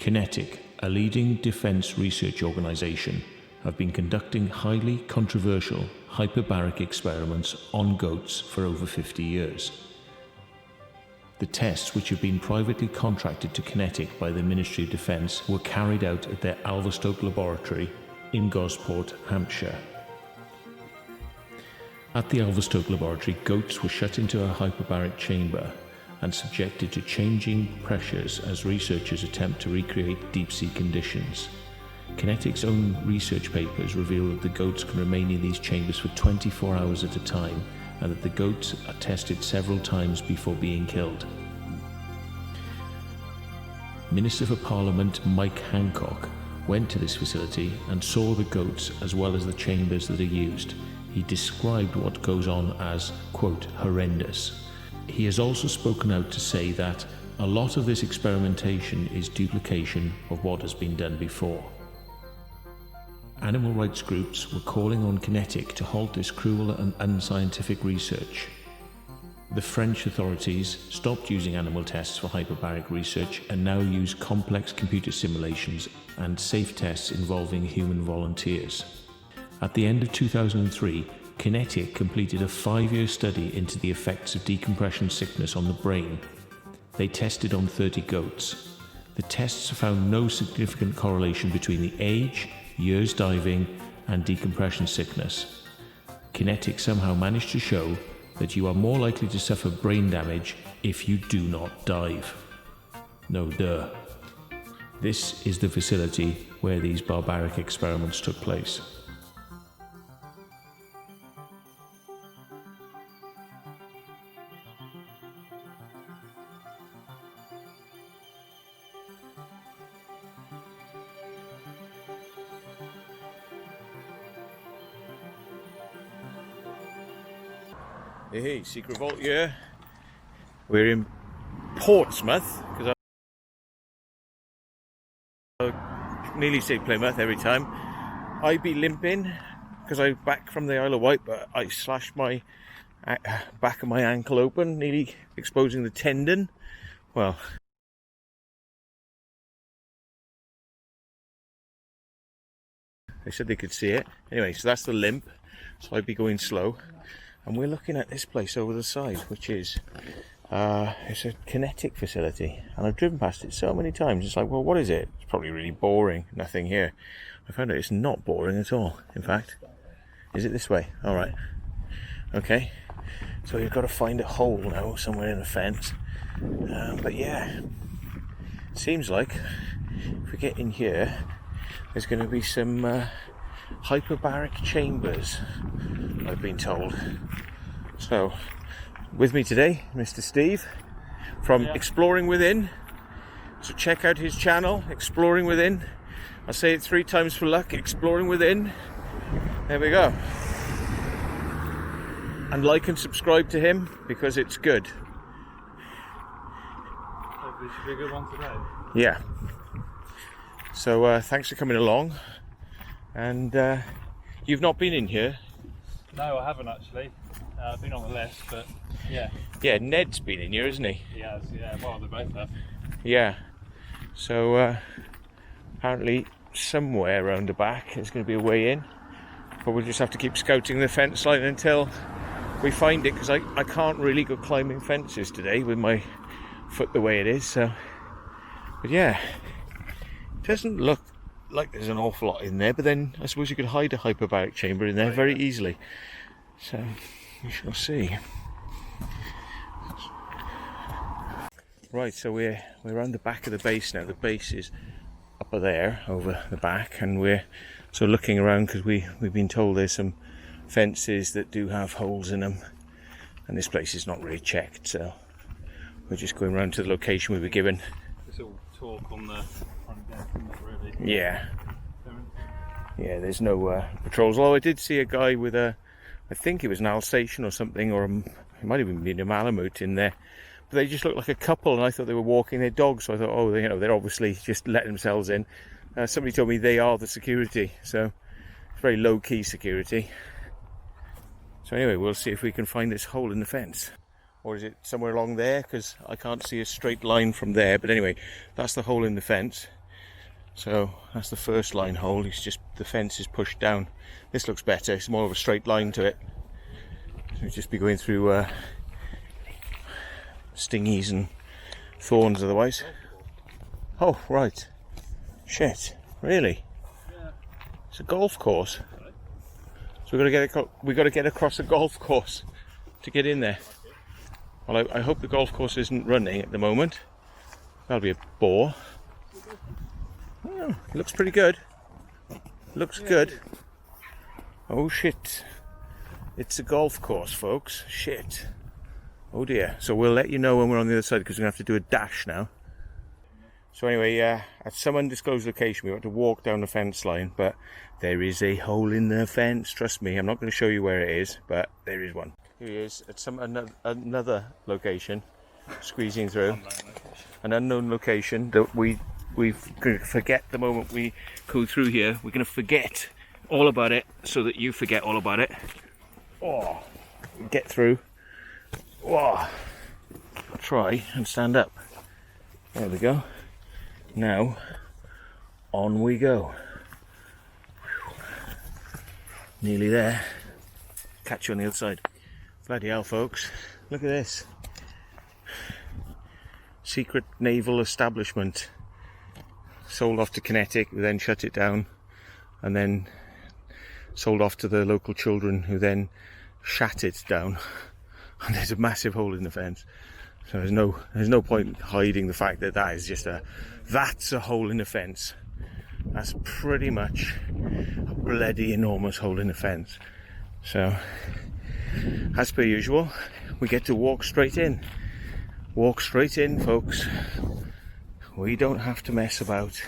QinetiQ, a leading defence research organisation, have been conducting highly controversial hyperbaric experiments on goats for over 50 years. The tests, which have been privately contracted to QinetiQ by the Ministry of Defence, were carried out at their Alverstoke laboratory in Gosport, Hampshire. At the Alverstoke laboratory, goats were shut into a hyperbaric chamber and subjected to changing pressures as researchers attempt to recreate deep-sea conditions. QinetiQ's own research papers reveal that the goats can remain in these chambers for 24 hours at a time, and that the goats are tested several times before being killed. Minister for Parliament Mike Hancock went to this facility and saw the goats as well as the chambers that are used. He described what goes on as, quote, horrendous. He has also spoken out to say that a lot of this experimentation is duplication of what has been done before. Animal rights groups were calling on QinetiQ to halt this cruel and unscientific research. The French authorities stopped using animal tests for hyperbaric research and now use complex computer simulations and safe tests involving human volunteers. At the end of 2003, QinetiQ completed a 5-year study into the effects of decompression sickness on the brain. They tested on 30 goats. The tests found no significant correlation between the age, years diving, and decompression sickness. QinetiQ somehow managed to show that you are more likely to suffer brain damage if you do not dive. No duh. This is the facility where these barbaric experiments took place. Hey, Secret Vault here. We're in Portsmouth, because I nearly say Plymouth every time. I be limping because I'm back from the Isle of Wight, but I slashed my back of my ankle open, nearly exposing the tendon. Well, they said they could see it. Anyway, so that's the limp. So I'd be going slow. And we're looking at this place over the side, which is it's a QinetiQ facility, and I've driven past it so many times. It's like, well, what is it? It's probably really boring. Nothing here. I found out it's not boring at all. In fact, is it this way? All right. Okay. So you've got to find a hole now somewhere in the fence. But yeah, seems like if we get in here, there's going to be some hyperbaric chambers, I've been told. So, with me today, Mr. Steve from Exploring Within. So check out his channel, Exploring Within. I'll say it 3 times for luck, Exploring Within. There we go. And like and subscribe to him, because it's good. Hopefully it should be a good one today. Yeah. So thanks for coming along. And you've not been in here? No, I haven't actually. I've been on the list, but yeah. Yeah, Ned's been in here, isn't he? He has, yeah. Well, they both have. Yeah. So apparently somewhere around the back there's going to be a way in, but we'll just have to keep scouting the fence line until we find it, because I can't really go climbing fences today with my foot the way it is. So, but yeah, it doesn't look like there's an awful lot in there, but then I suppose you could hide a hyperbaric chamber in there very easily. So we shall see. Right, so we're around the back of the base now. The base is up there over the back, and we're so looking around because we've been told there's some fences that do have holes in them, and this place is not really checked, so we're just going around to the location we were given. It's all talk on the front deck, isn't it, really? Yeah, there's no patrols, although I did see a guy with I think it was an Alsatian or something, or it might have even been a Malamute in there, but they just looked like a couple, and I thought they were walking their dogs, so I thought, oh, they're obviously just letting themselves in. Somebody told me they are the security, so it's very low-key security. So anyway, we'll see if we can find this hole in the fence. Or is it somewhere along there? Because I can't see a straight line from there. But anyway, that's the hole in the fence. So that's the first line hole. It's just the fence is pushed down. This looks better. It's more of a straight line to it. So we'll just be going through stingies and thorns otherwise. Oh, right. Shit. Really? Yeah. It's a golf course. So we've got to get across a golf course to get in there. Well, I hope the golf course isn't running at the moment. That'll be a bore. Oh, looks pretty good. Looks good. Oh shit. It's a golf course, folks. Shit. Oh dear. So we'll let you know when we're on the other side, because we're going to have to do a dash now. So anyway, at some undisclosed location we want to walk down the fence line, but there is a hole in the fence, trust me. I'm not going to show you where it is, but there is one. Here he is at another location, squeezing through. An unknown location that we're going to forget the moment we go through here. We're going to forget all about it so that you forget all about it. Oh, get through. Oh, try and stand up. There we go. Now, on we go. Whew. Nearly there. Catch you on the other side. Bloody hell, folks. Look at this. Secret naval establishment. Sold off to QinetiQ, who then shut it down, and then sold off to the local children, who then shut it down. And there's a massive hole in the fence. So there's no point hiding the fact that that is just that's a hole in the fence. That's pretty much a bloody enormous hole in the fence. So, as per usual, we get to walk straight in. Walk straight in, folks. We don't have to mess about.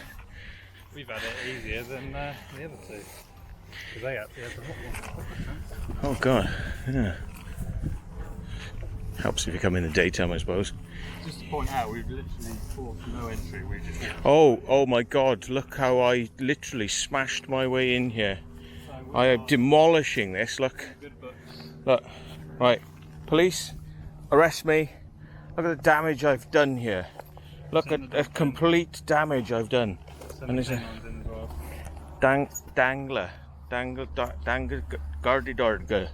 We've had it easier than the other two. Because they actually had the hot one. Oh god, yeah. Helps if you come in the daytime, I suppose. Just to point out, we've literally forced no entry. We just oh my god, look how I literally smashed my way in here. I am demolishing this, look. Look, right, police, arrest me. Look at the damage I've done here. Look at the complete damage I've done. And there's a dangler, gardidorga.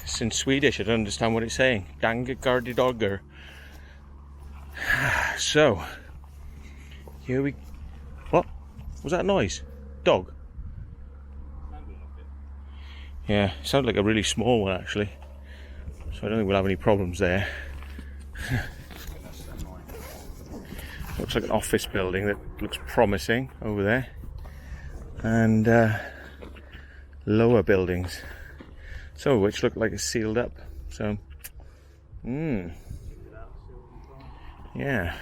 It's in Swedish, I don't understand what it's saying. Gardidorger. So, here we... What? Was that a noise? Dog? Yeah, it sounded like a really small one actually. So I don't think we'll have any problems there. Looks like an office building that looks promising over there. And lower buildings. Some of which look like it's sealed up. So, yeah.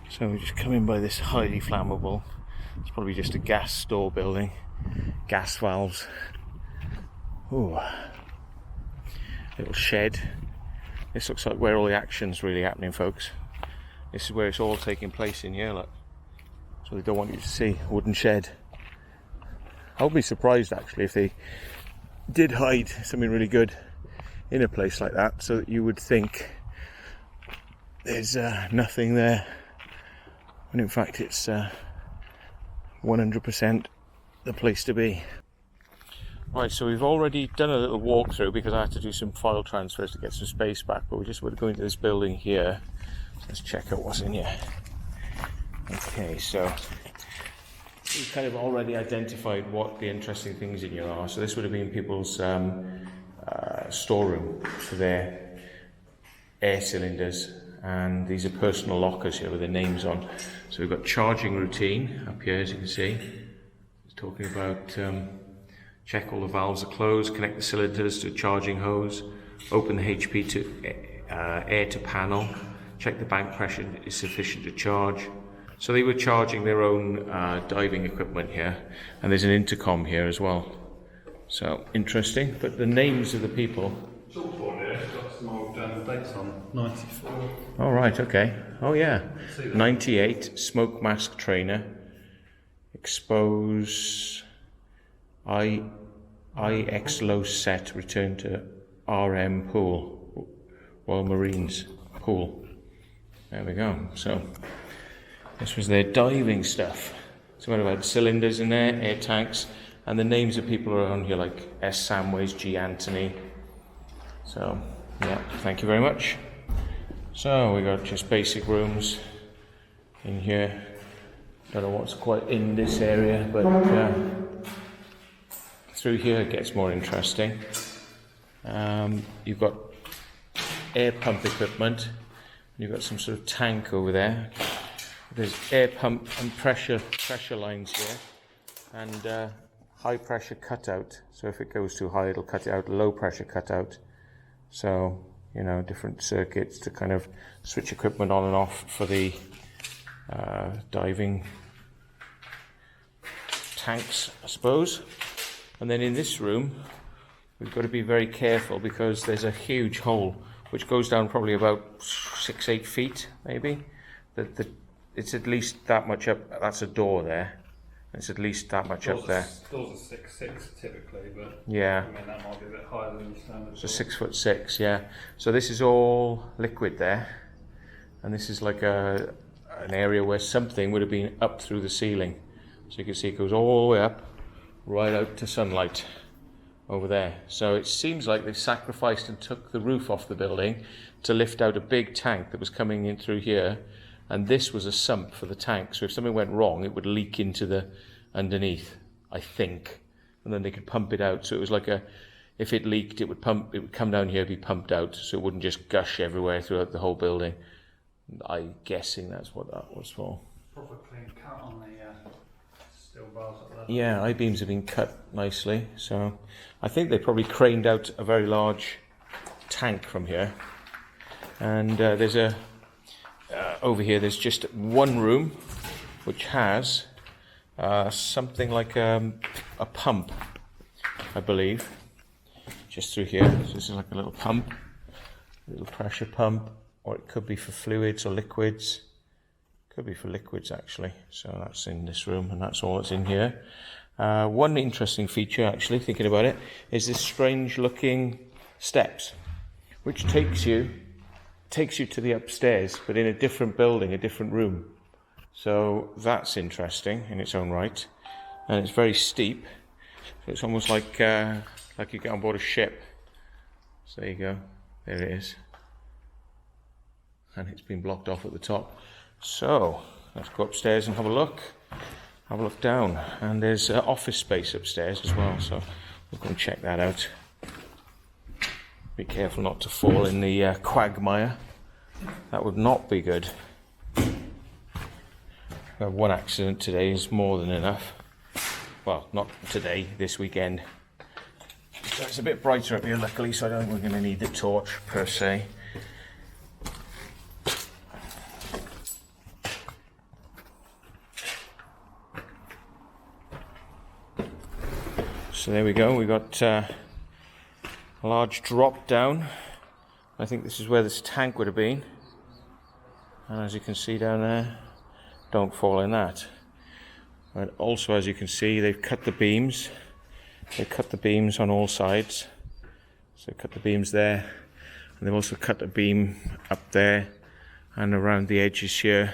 So we just come in by this highly flammable. It's probably just a gas store building. Gas valves. Ooh. Little shed. This looks like where all the action's really happening, folks. This is where it's all taking place in here, look. So they don't want you to see. Wooden shed. I would be surprised actually if they did hide something really good in a place like that, so that you would think there's nothing there, when in fact it's 100% the place to be. Right, so we've already done a little walkthrough because I had to do some file transfers to get some space back, but we just want to go into this building here. Let's check out what's in here. Okay, so we've kind of already identified what the interesting things in here are. So this would have been people's storeroom for their air cylinders, and these are personal lockers here with their names on. So we've got charging routine up here, as you can see. It's talking about check all the valves are closed, connect the cylinders to a charging hose, open the HP to air to panel, check the bank pressure is sufficient to charge. So they were charging their own diving equipment here, and there's an intercom here as well. So interesting, but the names of the people. Chalkboard here, it's got some old dates on. 94. Oh right, okay. Oh yeah. 98, smoke mask trainer, expose, IX low set, return to RM pool, Royal Marines pool. There we go. So this was their diving stuff. So we had cylinders in there, air tanks, and the names of people are on here, like S. Samways, G. Anthony. So, yeah, thank you very much. So we got just basic rooms in here. Don't know what's quite in this area, but through here it gets more interesting. You've got air pump equipment. You've got some sort of tank over there. There's air pump and pressure lines here, and high pressure cutout. So if it goes too high, it'll cut it out. Low pressure cutout. So, you know, different circuits to kind of switch equipment on and off for the diving tanks, I suppose. And then in this room, we've got to be very careful because there's a huge hole which goes down probably about 6-8 feet, maybe. It's at least that much up. That's a door there. It's at least that much up there. Doors are 6'6" typically, but yeah, I mean that might be a bit higher than standard. So 6'6", yeah. So this is all liquid there, and this is like an area where something would have been up through the ceiling. So you can see it goes all the way up, right out to sunlight over there. So it seems like they sacrificed and took the roof off the building to lift out a big tank that was coming in through here. And this was a sump for the tank, so if something went wrong, it would leak into the underneath, I think, and then they could pump it out. So it was like if it leaked, it would come down here, be pumped out, so it wouldn't just gush everywhere throughout the whole building. I'm guessing that's what that was for. Proper clean cut on the steel bars up there. Yeah, I-beams have been cut nicely, so I think they probably craned out a very large tank from here, and there's a. Over here there's just one room which has something like a pump, I believe, just through here. So this is like a little pump, a little pressure pump, or it could be for fluids or liquids. Could be for liquids actually. So that's in this room, and that's all that's in here. One interesting feature, actually, thinking about it, is this strange looking steps, which takes you to the upstairs, but in a different building, a different room. So that's interesting in its own right, and it's very steep. So it's almost like you get on board a ship. So there you go, there it is, and it's been blocked off at the top. So let's go upstairs and have a look down, and there's office space upstairs as well. So we'll go and check that out. Be careful not to fall in the quagmire. That would not be good. One accident today is more than enough. Well, not today, this weekend. So it's a bit brighter up here, luckily, so I don't think we're going to need the torch per se. So there we go, we got a large drop down. I think this is where this tank would have been. And as you can see down there, don't fall in that. And also, as you can see, they've cut the beams. They've cut the beams on all sides. So they've cut the beams there. And they've also cut a beam up there and around the edges here.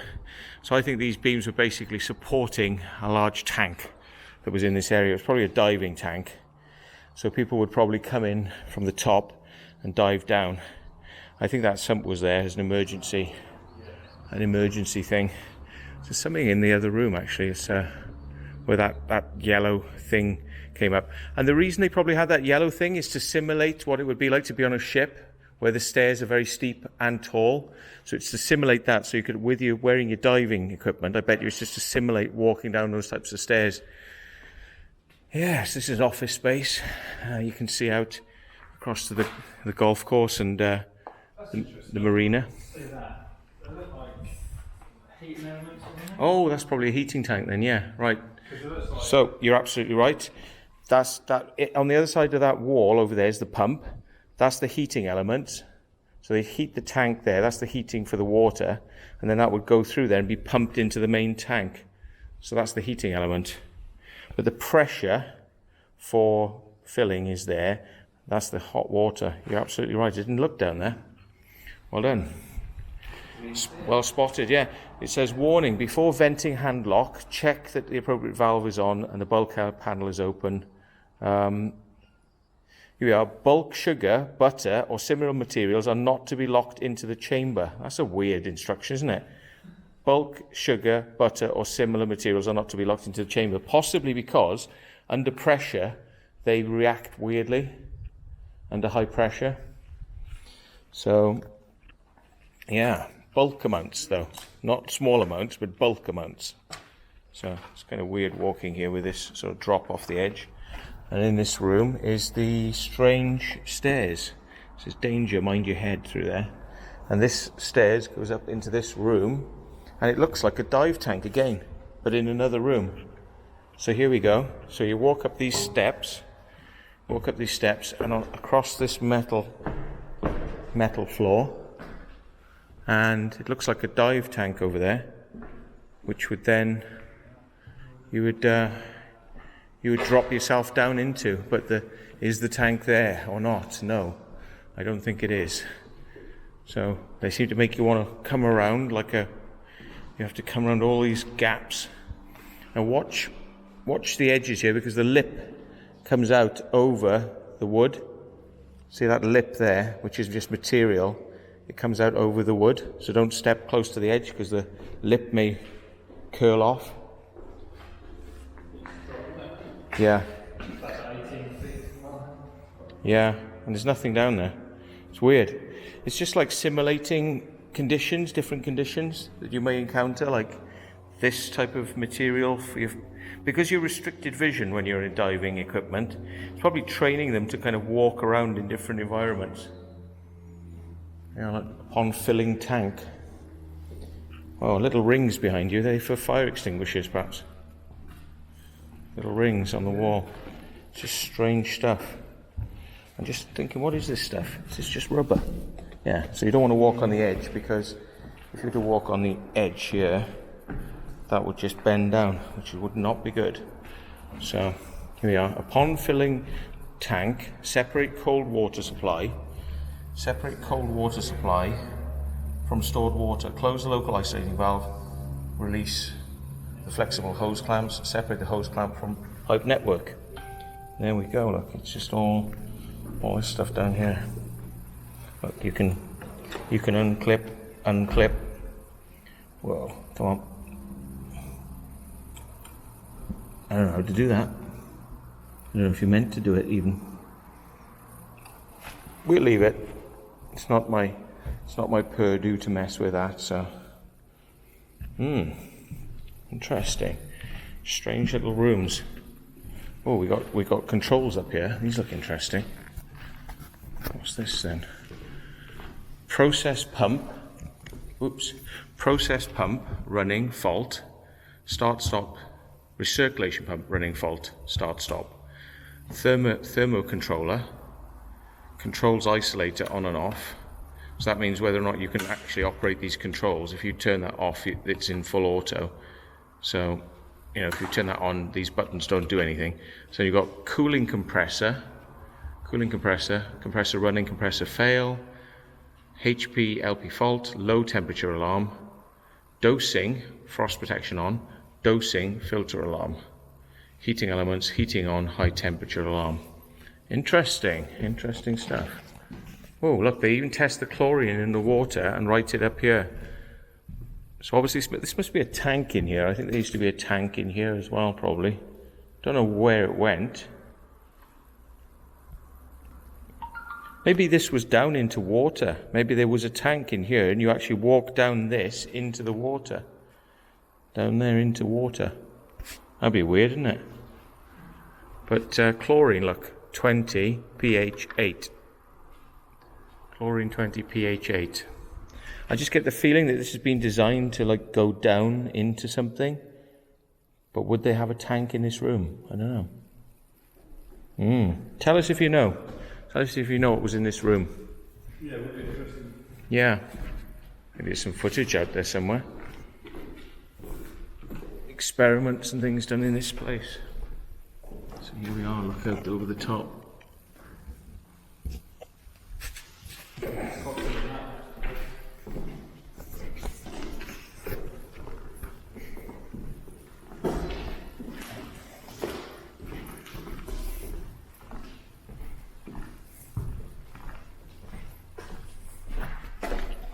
So I think these beams were basically supporting a large tank that was in this area. It was probably a diving tank. So people would probably come in from the top and dive down. I think that sump was there as an emergency thing. There's something in the other room actually. It's where that yellow thing came up. And the reason they probably had that yellow thing is to simulate what it would be like to be on a ship where the stairs are very steep and tall. So it's to simulate that. So you could, with you wearing your diving equipment, I bet you it's just to simulate walking down those types of stairs. Yes, this is office space. You can see out across to the golf course and the marina. Oh, that's probably a heating tank then, yeah, right. So you're absolutely right. On the other side of that wall over there is the pump. That's the heating element. So they heat the tank there. That's the heating for the water. And then that would go through there and be pumped into the main tank. So that's the heating element. But the pressure for filling is there. That's the hot water. You're absolutely right. I didn't look down there. Well done. Well spotted, yeah. It says, warning, before venting hand lock, check that the appropriate valve is on and the bulkhead panel is open. Here we are. Bulk sugar, butter, or similar materials are not to be locked into the chamber. That's a weird instruction, isn't it? Bulk sugar, butter, or similar materials are not to be locked into the chamber, possibly because under pressure they react weirdly under high pressure. So, yeah, bulk amounts though, not small amounts, but bulk amounts. So it's kind of weird walking here with this sort of drop off the edge. And in this room is the strange stairs. It says danger, mind your head through there. And this stairs goes up into this room, and it looks like a dive tank again, but in another room. So here we go. So you walk up these steps, and across this metal floor, and it looks like a dive tank over there, which would then you would drop yourself down into. But is the tank there or not? No, I don't think it is. So they seem to make you want to come around you have to come around all these gaps. Now watch the edges here, because the lip comes out over the wood. See that lip there, which is just material? It comes out over the wood, so don't step close to the edge because the lip may curl off. Yeah. Yeah, and there's nothing down there. It's weird. It's just like simulating conditions, different conditions that you may encounter, like this type of material. Because you're restricted vision when you're in diving equipment, it's probably training them to kind of walk around in different environments. Like upon filling tank. Oh, little rings behind you. They're for fire extinguishers, perhaps. Little rings on the wall. It's just strange stuff. I'm just thinking, what is this stuff? Is this just rubber? Yeah, so you don't want to walk on the edge, because if you were to walk on the edge here, that would just bend down, which would not be good. So here we are. Upon filling tank, separate cold water supply from stored water. Close the local isolating valve. Release the flexible hose clamps. Separate the hose clamp from pipe network. There we go. Look, it's just all this stuff down here. Look, you can unclip. Whoa, come on. I don't know how to do that. I don't know if you meant to do it even. We'll leave it. It's not my purview to mess with that, so. Interesting. Strange little rooms. Oh, we got controls up here. These look interesting. What's this then? Process pump running fault. Start stop. Recirculation pump running fault. Start stop. Thermo controller controls isolator on and off. So that means whether or not you can actually operate these controls. If you turn that off, it's in full auto. So, if you turn that on, these buttons don't do anything. So you've got compressor running, compressor fail, HP fault, low temperature alarm, dosing, frost protection on, dosing, filter alarm, heating elements, heating on, high temperature alarm. Interesting stuff. Oh, look, they even test the chlorine in the water and write it up here. So obviously this must be a tank in here. I think there used to be a tank in here as well, probably. Don't know where it went. Maybe this was down into water. Maybe there was a tank in here and you actually walk down this into the water. Down there into water. That'd be weird, isn't it? But chlorine, look, 20 pH 8. Chlorine 20 pH 8. I just get the feeling that this has been designed to like go down into something. But would they have a tank in this room? I don't know. Tell us if you know. Tell us if you know what was in this room. Yeah, it would be interesting. Yeah. Maybe there's some footage out there somewhere. Experiments and things done in this place. So here we are, look out over the top.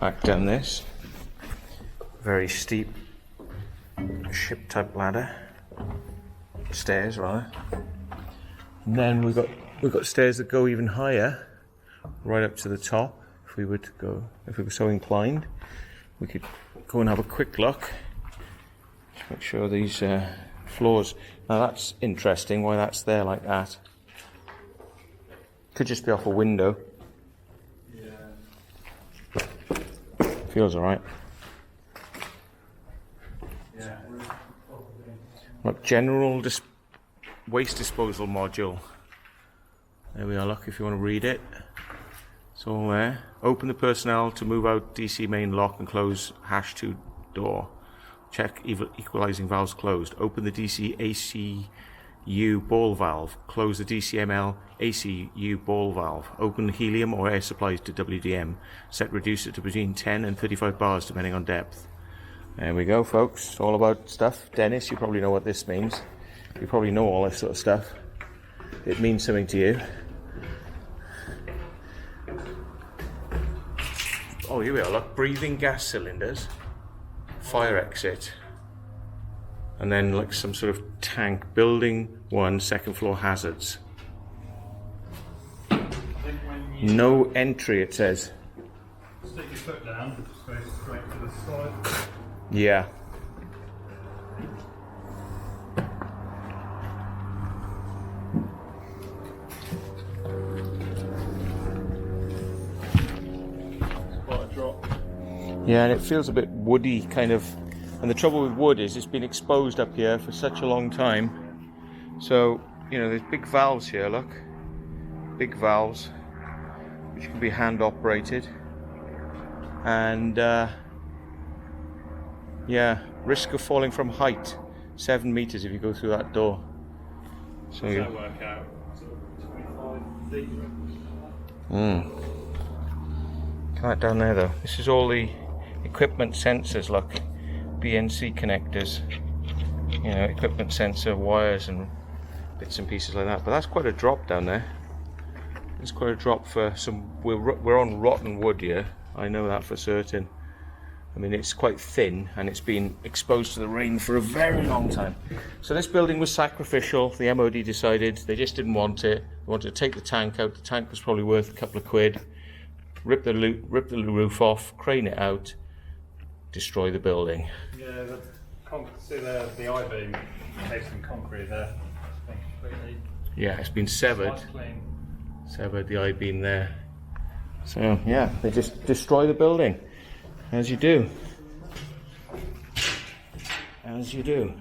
Back down this very steep ship type ladder, stairs rather, and then we've got stairs that go even higher, right up to the top. If we were so inclined, we could go and have a quick look. Just make sure these floors. Now that's interesting. Why that's there like that? Could just be off a window. Feels alright. Yeah. Look, general waste disposal module. There we are, look, if you want to read it. It's all there. Open the personnel to move out DC main lock and close #2 door. Check equalizing valves closed. Open the DC ACU ball valve. Close the DCML ACU ball valve. Open helium or air supplies to WDM. Set reducer to between 10 and 35 bars depending on depth. There we go, folks. It's all about stuff. Dennis, you probably know what this means. You probably know all this sort of stuff. It means something to you. Oh, here we are, look. Breathing gas cylinders. Fire exit. And then like some sort of tank. Building 1, second floor hazards. No entry, it says. Stick your foot down, it just goes straight to the side. Yeah. It's quite a drop. Yeah, and it feels a bit woody, kind of. And the trouble with wood is it's been exposed up here for such a long time. So, you know, there's big valves here, look. Big valves, which can be hand operated. And, yeah, risk of falling from height, 7 meters if you go through that door. So Does that work out? Sort of 25 feet. Look at that down there though. This is all the equipment sensors, look. BNC connectors, you know, equipment sensor wires and bits and pieces like that. But that's quite a drop down there. It's quite a drop for some. We're on rotten wood here. I know that for certain. I mean, it's quite thin and it's been exposed to the rain for a very long time. So this building was sacrificial. The MOD decided they just didn't want it. They wanted to take the tank out. The tank was probably worth a couple of quid. Rip the roof off, crane it out, destroy the building. Yeah, see the I-beam encased in concrete there. It's been completely Yeah, it's been severed. clean. Severed the I-beam there. So yeah, they just destroy the building, as you do. As you do.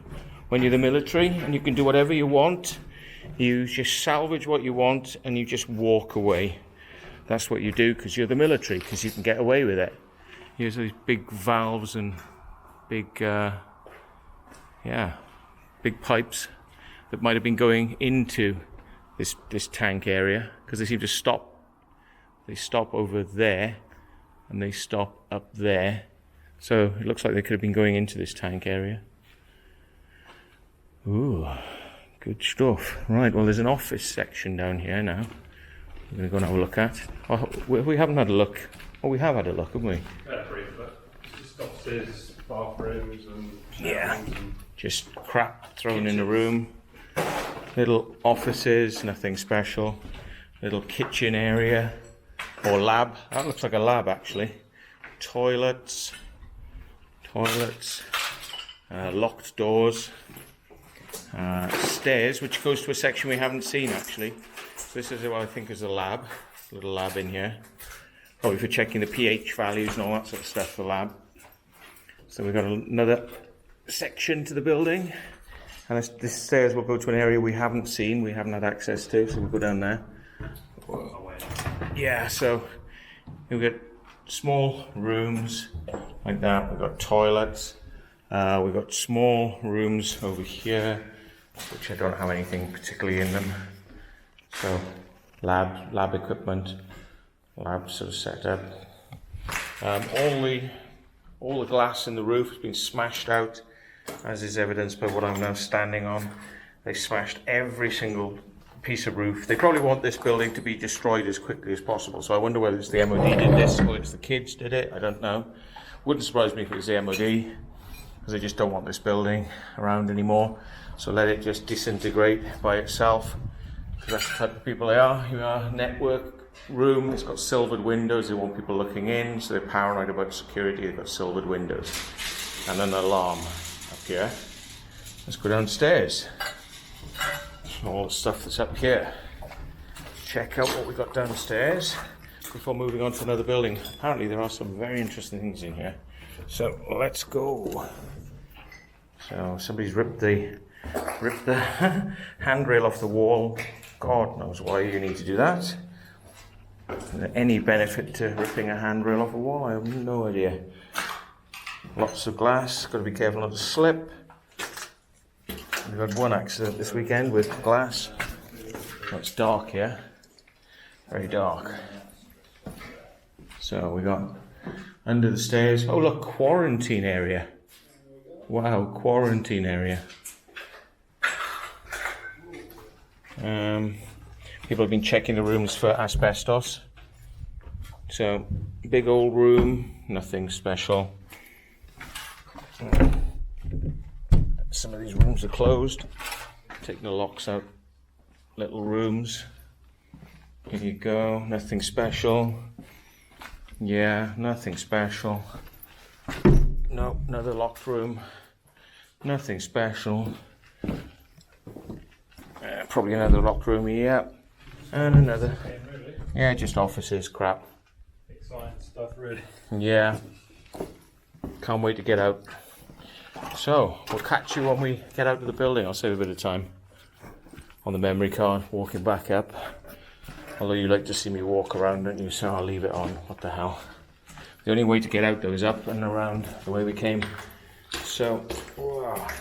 When you're the military and you can do whatever you want, you just salvage what you want and you just walk away. That's what you do because you're the military, because you can get away with it. Here's these big valves and big, big pipes that might have been going into this tank area, because they seem to stop. They stop over there and they stop up there. So it looks like they could have been going into this tank area. Ooh, good stuff. Right, well, there's an office section down here now. We're going to go and have a look at. Oh, we haven't had a look. Oh, we have had a look, haven't we? Brief, but just offices, bathrooms, and Yeah. and Just crap thrown in the room. Little offices, nothing special. Little kitchen area or lab. That looks like a lab actually. Toilets, locked doors, stairs, which goes to a section we haven't seen actually. So this is what I think is a lab. Little lab in here. Probably for checking the pH values and all that sort of stuff. The lab. So we've got another section to the building, and this stairs will go to an area we haven't seen, we haven't had access to, so we'll go down there. Yeah, so we've got small rooms like that. We've got toilets, we've got small rooms over here, which I don't have anything particularly in them. So lab equipment, lab sort of setup. All the glass in the roof has been smashed out, as is evidenced by what I'm now standing on. They smashed every single piece of roof. They probably want this building to be destroyed as quickly as possible. So I wonder whether it's the MOD did this or it's the kids did it. I don't know. Wouldn't surprise me if it was the MOD, because they just don't want this building around anymore. So let it just disintegrate by itself, because that's the type of people they are. You are network room, it's got silvered windows, they want people looking in, so they're paranoid about security. They've got silvered windows and an alarm up here. Let's go downstairs. All the stuff that's up here. Check out what we've got downstairs before moving on to another building. Apparently there are some very interesting things in here, so let's go. So somebody's ripped the handrail off the wall. God knows why you need to do that. Any benefit to ripping a handrail off a wall? I have no idea. Lots of glass, got to be careful not to slip. We've had one accident this weekend with glass. Oh, it's dark here, very dark. So we got under the stairs. Oh look, quarantine area. Wow, quarantine area. People have been checking the rooms for asbestos. So, big old room, nothing special. Some of these rooms are closed. Taking the locks out. Little rooms. Here you go, nothing special. Yeah, nothing special. No, another locked room. Nothing special. Probably another locked room, yeah. And another. Yeah, just offices, crap. exciting stuff, really. Yeah. Can't wait to get out. So, we'll catch you when we get out of the building. I'll save a bit of time on the memory card, walking back up. Although you like to see me walk around, don't you? So I'll leave it on. What the hell. The only way to get out, though, is up and around the way we came. So,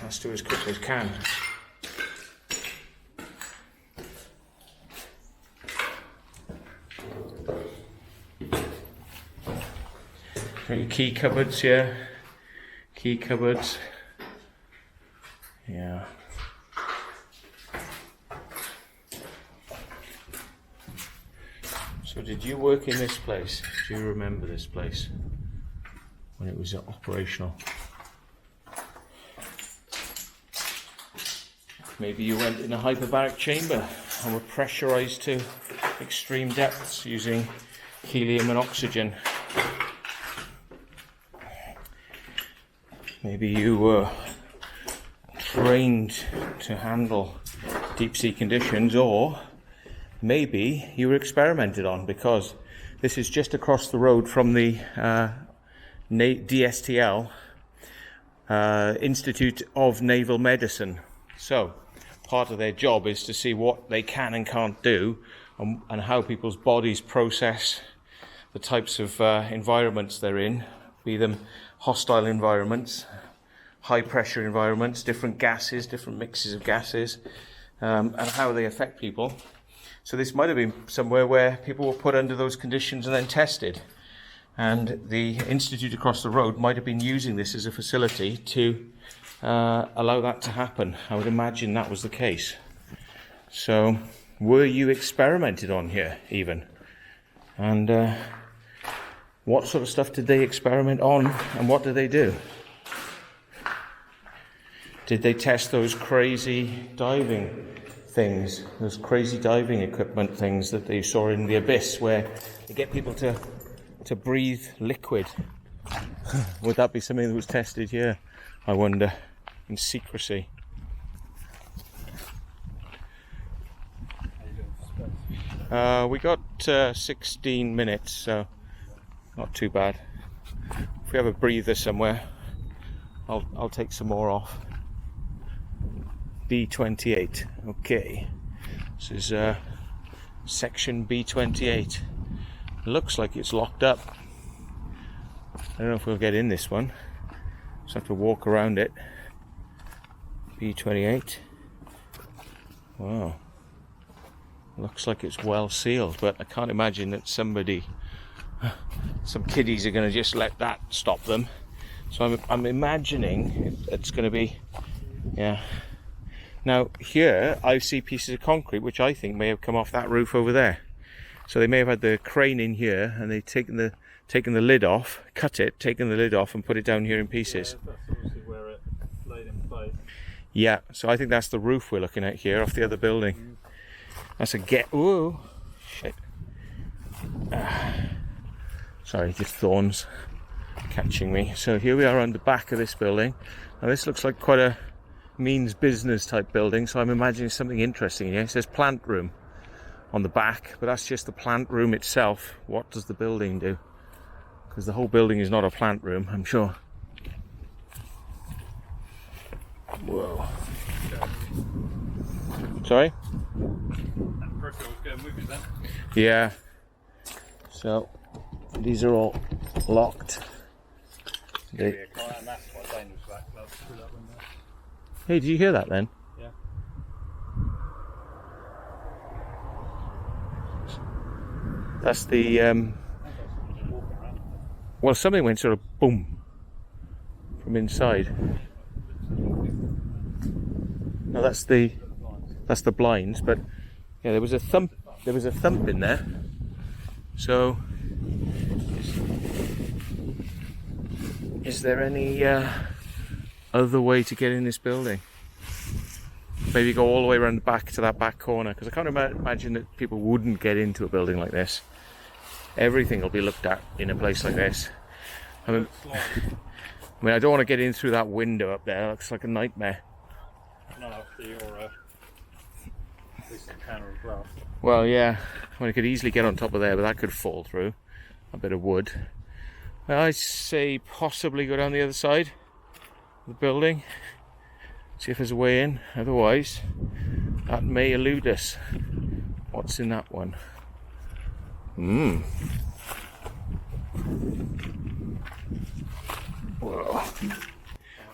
let's do it as quickly as can. Got your key cupboards here. Key cupboards. Yeah. So did you work in this place? Do you remember this place when it was operational? Maybe you went in a hyperbaric chamber and were pressurized to extreme depths using helium and oxygen. Maybe you were trained to handle deep sea conditions, or maybe you were experimented on, because this is just across the road from the DSTL, Institute of Naval Medicine. So part of their job is to see what they can and can't do, and how people's bodies process the types of environments they're in, be them hostile environments, high pressure environments, different gases, different mixes of gases, and how they affect people. So this might have been somewhere where people were put under those conditions and then tested. And the institute across the road might have been using this as a facility to allow that to happen. I would imagine that was the case. So, were you experimented on here, even? And what sort of stuff did they experiment on, and what did they do? Did they test those crazy diving things, those crazy diving equipment things that they saw in the abyss, where they get people to breathe liquid? Would that be something that was tested here, I wonder, in secrecy? We got 16 minutes, so not too bad. If we have a breather somewhere, I'll take some more off. B28, okay. This is section B28. Looks like it's locked up. I don't know if we'll get in this one. Just have to walk around it. B28. Wow. Looks like it's well sealed, but I can't imagine that some kiddies are going to just let that stop them. So I'm imagining it's going to be, yeah. Now here I see pieces of concrete which I think may have come off that roof over there. So they may have had the crane in here and they've taken the lid off, cut it, taken the lid off and put it down here in pieces. Yeah, that's obviously where it laid in place. Yeah, so I think that's the roof we're looking at here off the other building. That's a ooh, shit. Sorry, just thorns catching me. So here we are on the back of this building. Now this looks like quite a means business type building, so I'm imagining something interesting here. It says plant room on the back, but that's just the plant room itself. What does the building do? Because the whole building is not a plant room, I'm sure. Whoa. Sorry? Yeah. So these are all locked. Hey, did you hear that then? Yeah. That's the well, something went sort of boom from inside. No, that's the blinds, but yeah, there was a thump in there. So is there any other way to get in this building? Maybe go all the way around the back to that back corner, because I can't imagine that people wouldn't get into a building like this. Everything will be looked at in a place like this. I mean, I don't want to get in through that window up there. It looks like a nightmare. Not after your counter of glass. Well, yeah. I mean, I could easily get on top of there, but that could fall through. A bit of wood. I say possibly go down the other side of the building. See if there's a way in. Otherwise, that may elude us. What's in that one? Whoa.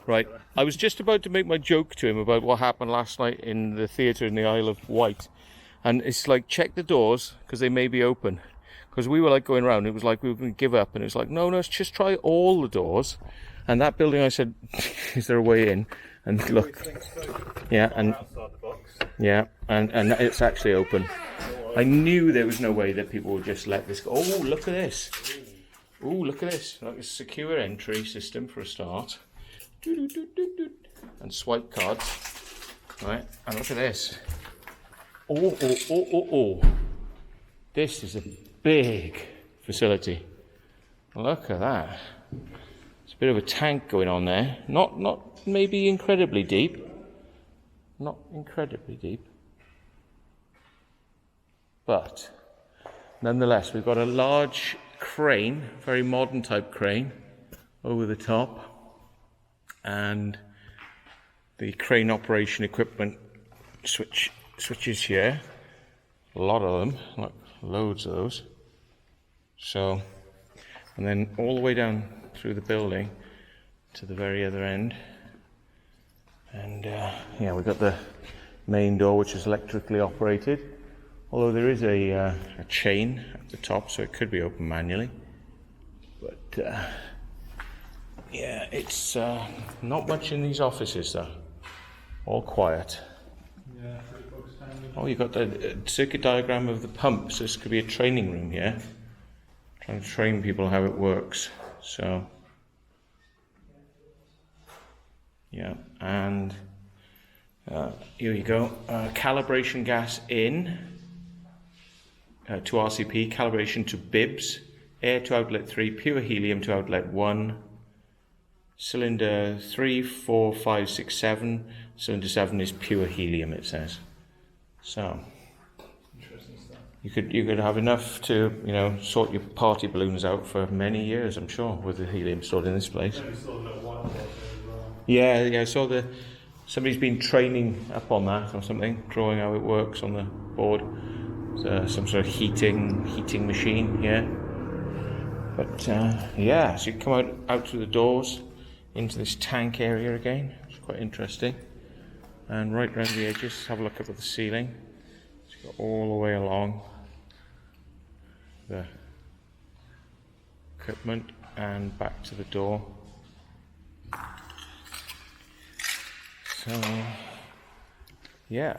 Right, I was just about to make my joke to him about what happened last night in the theatre in the Isle of Wight. And it's like, check the doors, because they may be open. Because we were like going around, it was like we were going to give up. And it was like, no, let's just try all the doors. And that building, I said, is there a way in? And look, yeah, and yeah, and it's actually open. I knew there was no way that people would just let this go. Oh, look at this. Oh, look at this. Like a secure entry system for a start. And swipe cards. Right, and look at this. Oh. This is a big facility. Look at that. It's a bit of a tank going on there. Not maybe incredibly deep. Not incredibly deep. But nonetheless, we've got a large crane, very modern type crane, over the top. And the crane operation equipment switches here. A lot of them, like loads of those. So, and then all the way down through the building to the very other end. And yeah, we've got the main door, which is electrically operated. Although there is a chain at the top, so it could be opened manually. But yeah, it's not much in these offices though. All quiet. Yeah, pretty bog standard. Oh, you've got the circuit diagram of the pump, so this could be a training room here. Trying to train people how it works. So, yeah, and here you go. Calibration gas in to RCP, calibration to bibs, air to outlet 3, pure helium to outlet 1, cylinder 3, 4, 5, 6, 7, cylinder 7 is pure helium, it says. So, Interesting stuff. you could have enough to, you know, sort your party balloons out for many years, I'm sure, with the helium stored in this place. Maybe still a little white water as well. Yeah, I saw somebody's been training up on that or something, drawing how it works on the board. Some sort of heating machine, yeah. But yeah, so you come out through the doors into this tank area again. It's quite interesting. And right round the edges, have a look up at the ceiling. It's got all the way along the equipment and back to the door. So, yeah,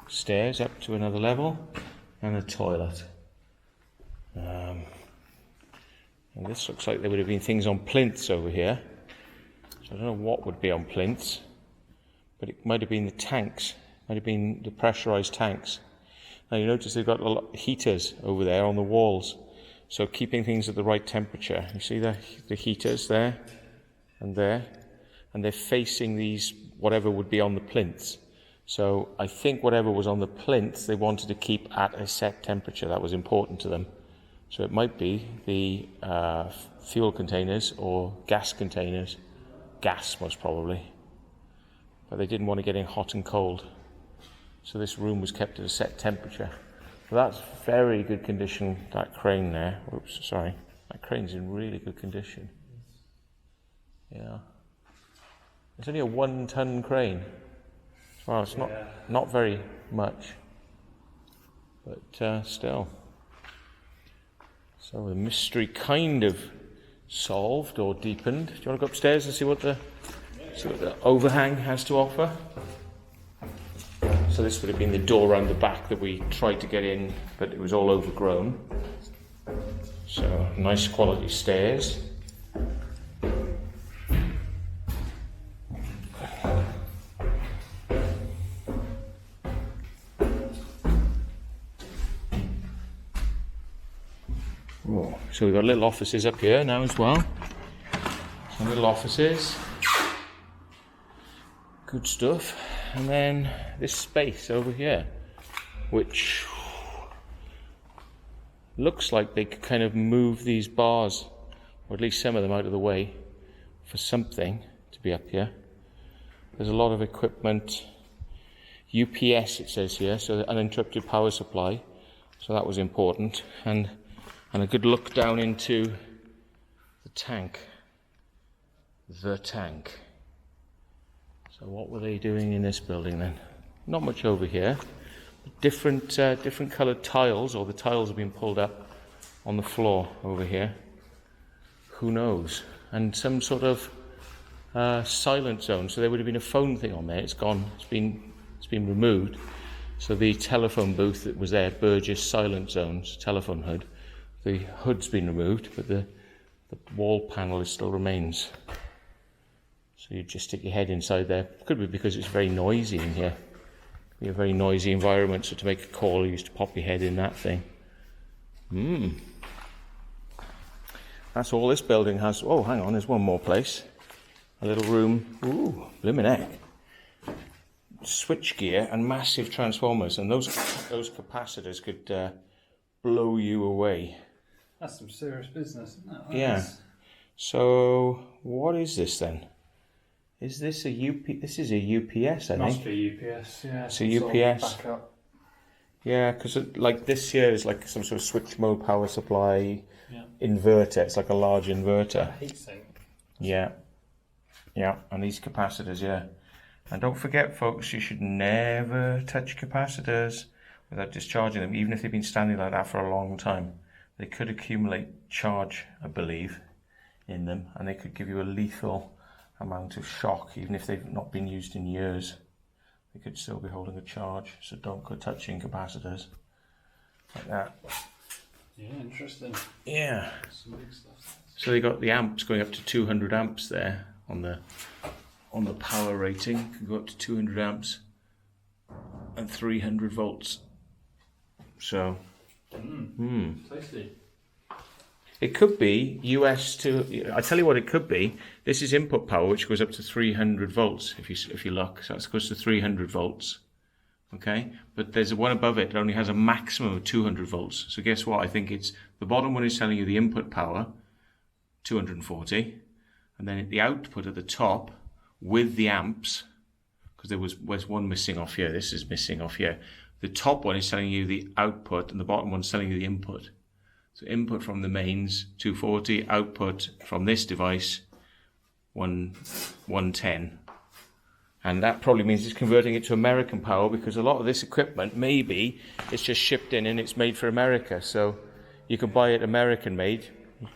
stairs up to another level and a toilet. And this looks like there would have been things on plinths over here. So I don't know what would be on plinths, but it might have been the tanks, might have been the pressurized tanks. Now you notice they've got a lot of heaters over there on the walls, so keeping things at the right temperature. You see the heaters there and there, and they're facing these, whatever would be on the plinths. So I think whatever was on the plinths they wanted to keep at a set temperature. That was important to them. So it might be the fuel containers or gas containers. Gas, most probably. But they didn't want to get in hot and cold. So this room was kept at a set temperature. So that's very good condition, that crane there. Oops, sorry. That crane's in really good condition. Yeah. It's only a 1-ton crane. Well, it's not very much. But still. So the mystery kind of solved or deepened. Do you want to go upstairs and see what the overhang has to offer? So this would have been the door around the back that we tried to get in, but it was all overgrown. So nice quality stairs. So we've got little offices up here now as well. Some little offices. Good stuff. And then this space over here, which looks like they could kind of move these bars, or at least some of them, out of the way for something to be up here. There's a lot of equipment. UPS, it says here, so uninterrupted power supply. So that was important. And a good look down into the tank. The tank. So what were they doing in this building then? Not much over here. Different coloured tiles, or the tiles have been pulled up on the floor over here. Who knows? And some sort of silent zone. So there would have been a phone thing on there. It's gone. It's been removed. So the telephone booth that was there, Burgess Silent Zones telephone hood. The hood's been removed, but the wall panel still remains. So you just stick your head inside there. Could be because it's very noisy in here. Be a very noisy environment, so to make a call you used to pop your head in that thing. That's all this building has. Oh, hang on, there's one more place. A little room. Ooh, blimmin' heck. Switchgear and massive transformers, and those capacitors could blow you away. That's some serious business, isn't it? Yeah. So what is this then? Is this a This is a UPS, I think. Must be UPS, yeah. It's a UPS. Yeah, because like this here is like some sort of switch mode power supply inverter. It's like a large inverter. Heatsink. Yeah. Yeah, and these capacitors, yeah. And don't forget, folks, you should never touch capacitors without discharging them, even if they've been standing like that for a long time. they could accumulate charge, I believe, in them, and they could give you a lethal amount of shock, even if they've not been used in years. They could still be holding a charge, so don't go touching capacitors like that. Yeah, interesting. Yeah. Some big stuff. So they got the amps going up to 200 amps there on the power rating. Can go up to 200 amps and 300 volts. So, Tasty. it could be US to. I tell you what, it could be. This is input power, which goes up to 300 volts. If you look, so that goes to 300 volts. Okay, but there's one above it that only has a maximum of 200 volts. So guess what? I think it's the bottom one is telling you the input power, 240, and then the output at the top with the amps, because there's one missing off here. This is missing off here. The top one is telling you the output, and the bottom one's telling you the input. So input from the mains 240, output from this device 110. And that probably means it's converting it to American power, because a lot of this equipment, maybe, it's just shipped in and it's made for America. So you can buy it American made,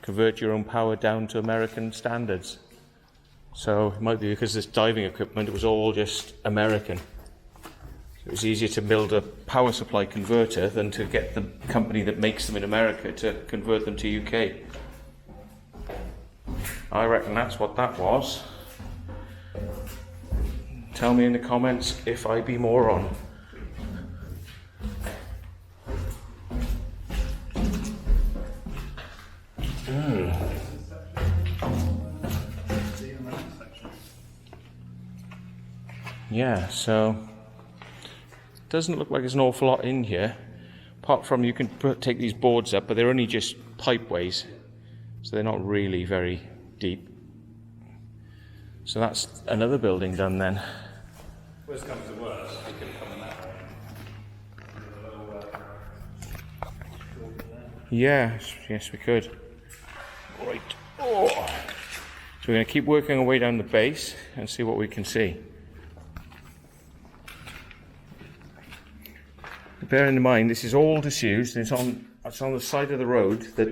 convert your own power down to American standards. So it might be because this diving equipment, it was all just American. It was easier to build a power supply converter than to get the company that makes them in America to convert them to UK. I reckon that's what that was. Tell me in the comments if I be moron. Yeah, so doesn't look like there's an awful lot in here, apart from you can take these boards up, but they're only just pipeways, so they're not really very deep. So that's another building done then. Worst comes to worst, we could come in that way. Yes, we could. Right. Oh. So we're going to keep working our way down the base and see what we can see. Bearing in mind, this is all disused, and it's on the side of the road that.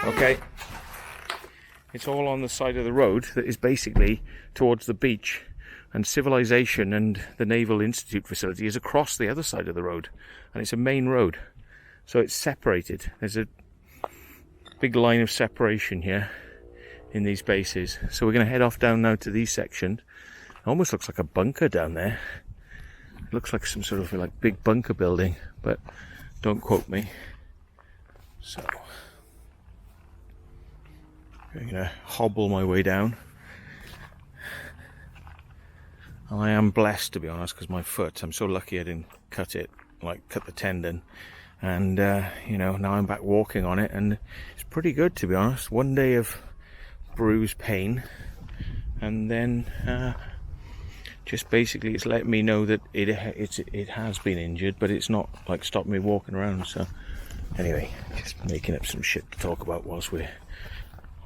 Okay. It's all on the side of the road that is basically towards the beach, and civilization and the Naval Institute facility is across the other side of the road, and it's a main road, so it's separated. There's a big line of separation here in these bases. So we're going to head off down now to these sections. It almost looks like a bunker down there. It looks like some sort of like big bunker building, but don't quote me. So I'm going to hobble my way down. And I am blessed, to be honest, because my foot, I'm so lucky I didn't cut the tendon. And, now I'm back walking on it, and it's pretty good, to be honest. One day of bruise pain, and then just basically it's letting me know that it has been injured, but it's not like stopping me walking around. So anyway, just making up some shit to talk about whilst we're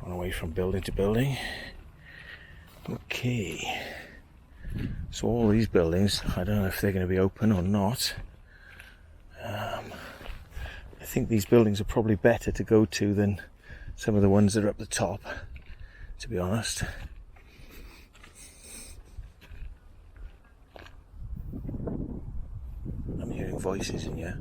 on our way from building to building. Okay, so all these buildings, I don't know if they're going to be open or not. I think these buildings are probably better to go to than some of the ones that are up the top, to be honest. I'm hearing voices in here.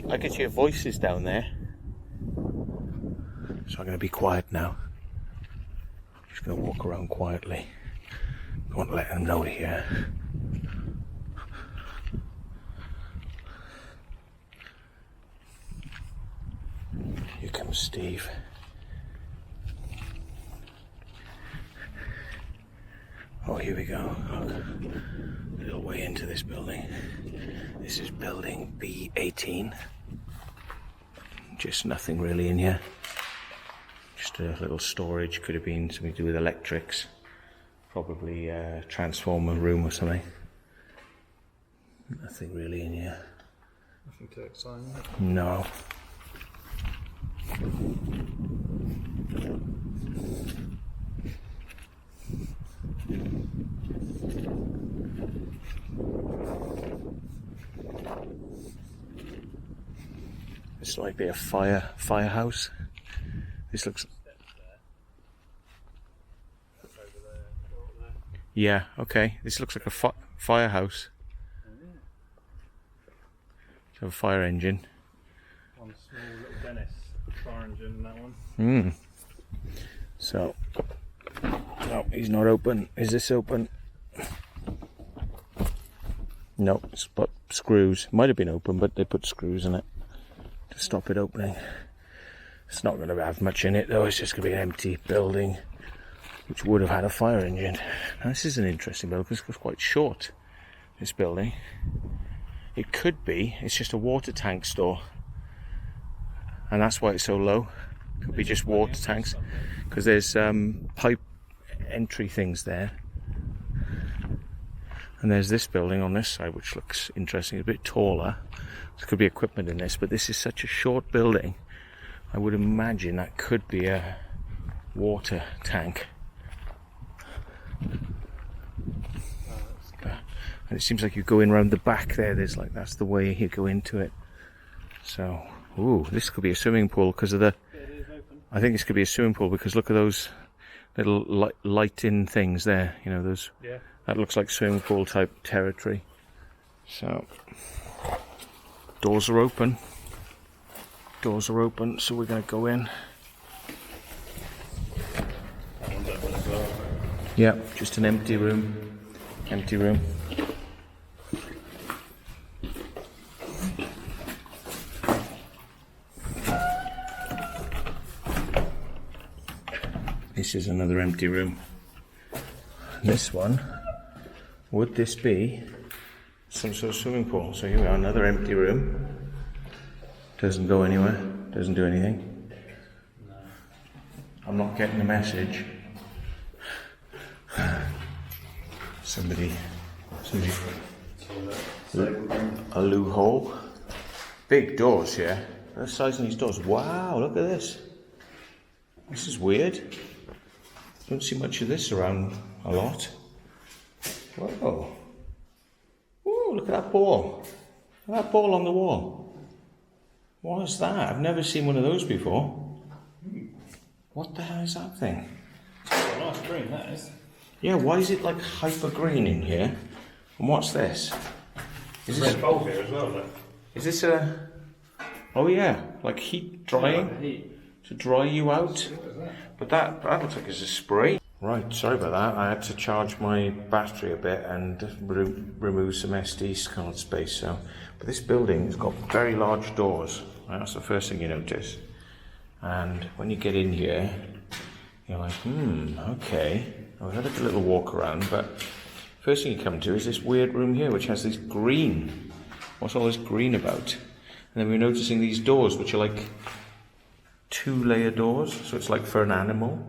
I could hear voices down there. So I'm going to be quiet now. I'm just going to walk around quietly. I won't let them know here. Here comes Steve. Oh, here we go. Look, a little way into this building. This is building B18. Just nothing really in here. Just a little storage, could have been something to do with electrics. Probably a transformer room or something. Nothing really in here. Nothing to excite. No. This might be a firehouse. This looks. Yeah. Okay. This looks like a firehouse. So a fire engine. One small little Dennis fire engine in that one. So. No, he's not open. Is this open? No, it's put screws. Might have been open, but they put screws in it to stop it opening. It's not going to have much in it though. It's just going to be an empty building, which would have had a fire engine. Now, this is an interesting building because it's quite short. This building. It could be. It's just a water tank store, and that's why it's so low. Could be just water tanks because there's pipe entry things there. And there's this building on this side, which looks interesting. It's a bit taller. There could be equipment in this, but this is such a short building. I would imagine that could be a water tank. And it seems like you go in around the back there. There's like, that's the way you go into it. So, ooh, this could be a swimming pool because of the. I think this could be a swimming pool because look at those little light-in things there. You know those. Yeah. That looks like swimming pool type territory. So, doors are open. Doors are open, so we're going to go in. That one's open as well. Yeah, just an empty room. Empty room. This is another empty room. This one, would this be some sort of swimming pool? So here we are, another empty room. Doesn't go anywhere, doesn't do anything. No. I'm not getting the message. Somebody, a loo-hole. Big doors here. The size of these doors. Wow, look at this. This is weird. Don't see much of this around a lot. Whoa. Ooh, look at that ball. Look at that ball on the wall. What is that? I've never seen one of those before. What the hell is that thing? It's a nice green, that is. Yeah, why is it like hyper green in here? And what's this? Is this red bulb here as well, look. Is this a... Oh yeah, like heat drying? Like the heat. To dry you out? What is that? But that looks like it's a spray. Right, sorry about that. I had to charge my battery a bit and remove some SD card space. So, but this building has got very large doors. Right, that's the first thing you notice. And when you get in here, you're like, okay. I've had a little walk around, but first thing you come to is this weird room here, which has this green. What's all this green about? And then we're noticing these doors, which are like 2-layer doors, so it's like for an animal.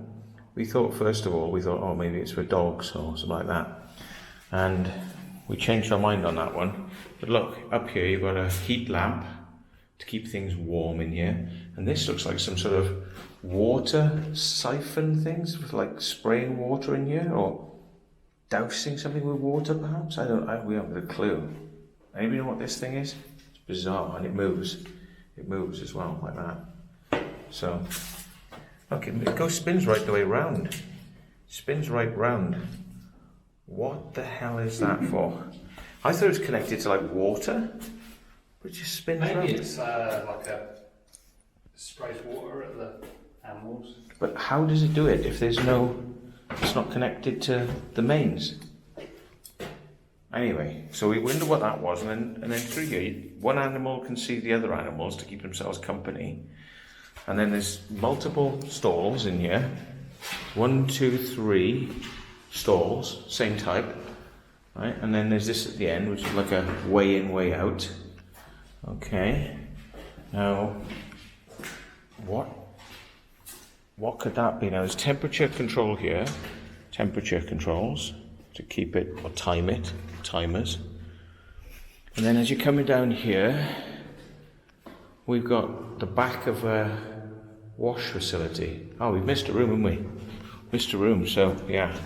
We thought, first of all, oh, maybe it's for dogs or something like that. And we changed our mind on that one. But look, up here you've got a heat lamp to keep things warm in here. And this looks like some sort of water siphon things, with like spraying water in here, or dousing something with water perhaps? We haven't got a clue. Anybody know what this thing is? It's bizarre, and it moves. It moves as well, like that. So, look, it spins right the way round. Spins right round. What the hell is that for? I thought it was connected to like water, but it just spins round. Maybe it's like a sprays water at the animals. But how does it do it if it's not connected to the mains? Anyway, so we wondered what that was, and then through here, one animal can see the other animals to keep themselves company. And then there's multiple stalls in here. 1, 2, 3 stalls, same type. Right? And then there's this at the end, which is like a way in, way out. Okay. Now, what could that be? Now there's temperature control here. Temperature controls to keep it, or time it, timers. And then as you're coming down here, we've got the back of a wash facility. Oh, we've missed a room, haven't we? Missed a room, so yeah.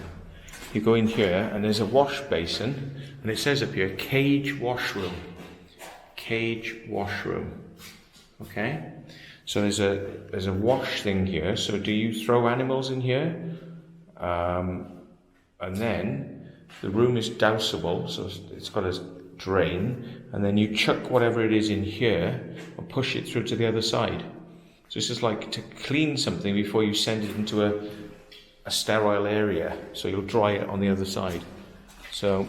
you go in here and there's a wash basin, and it says up here, cage washroom. Cage washroom. Okay? So there's a wash thing here. So do you throw animals in here? And then the room is dousable, so it's got a drain, and then you chuck whatever it is in here and push it through to the other side. So this is like to clean something before you send it into a sterile area, so you'll dry it on the other side. So,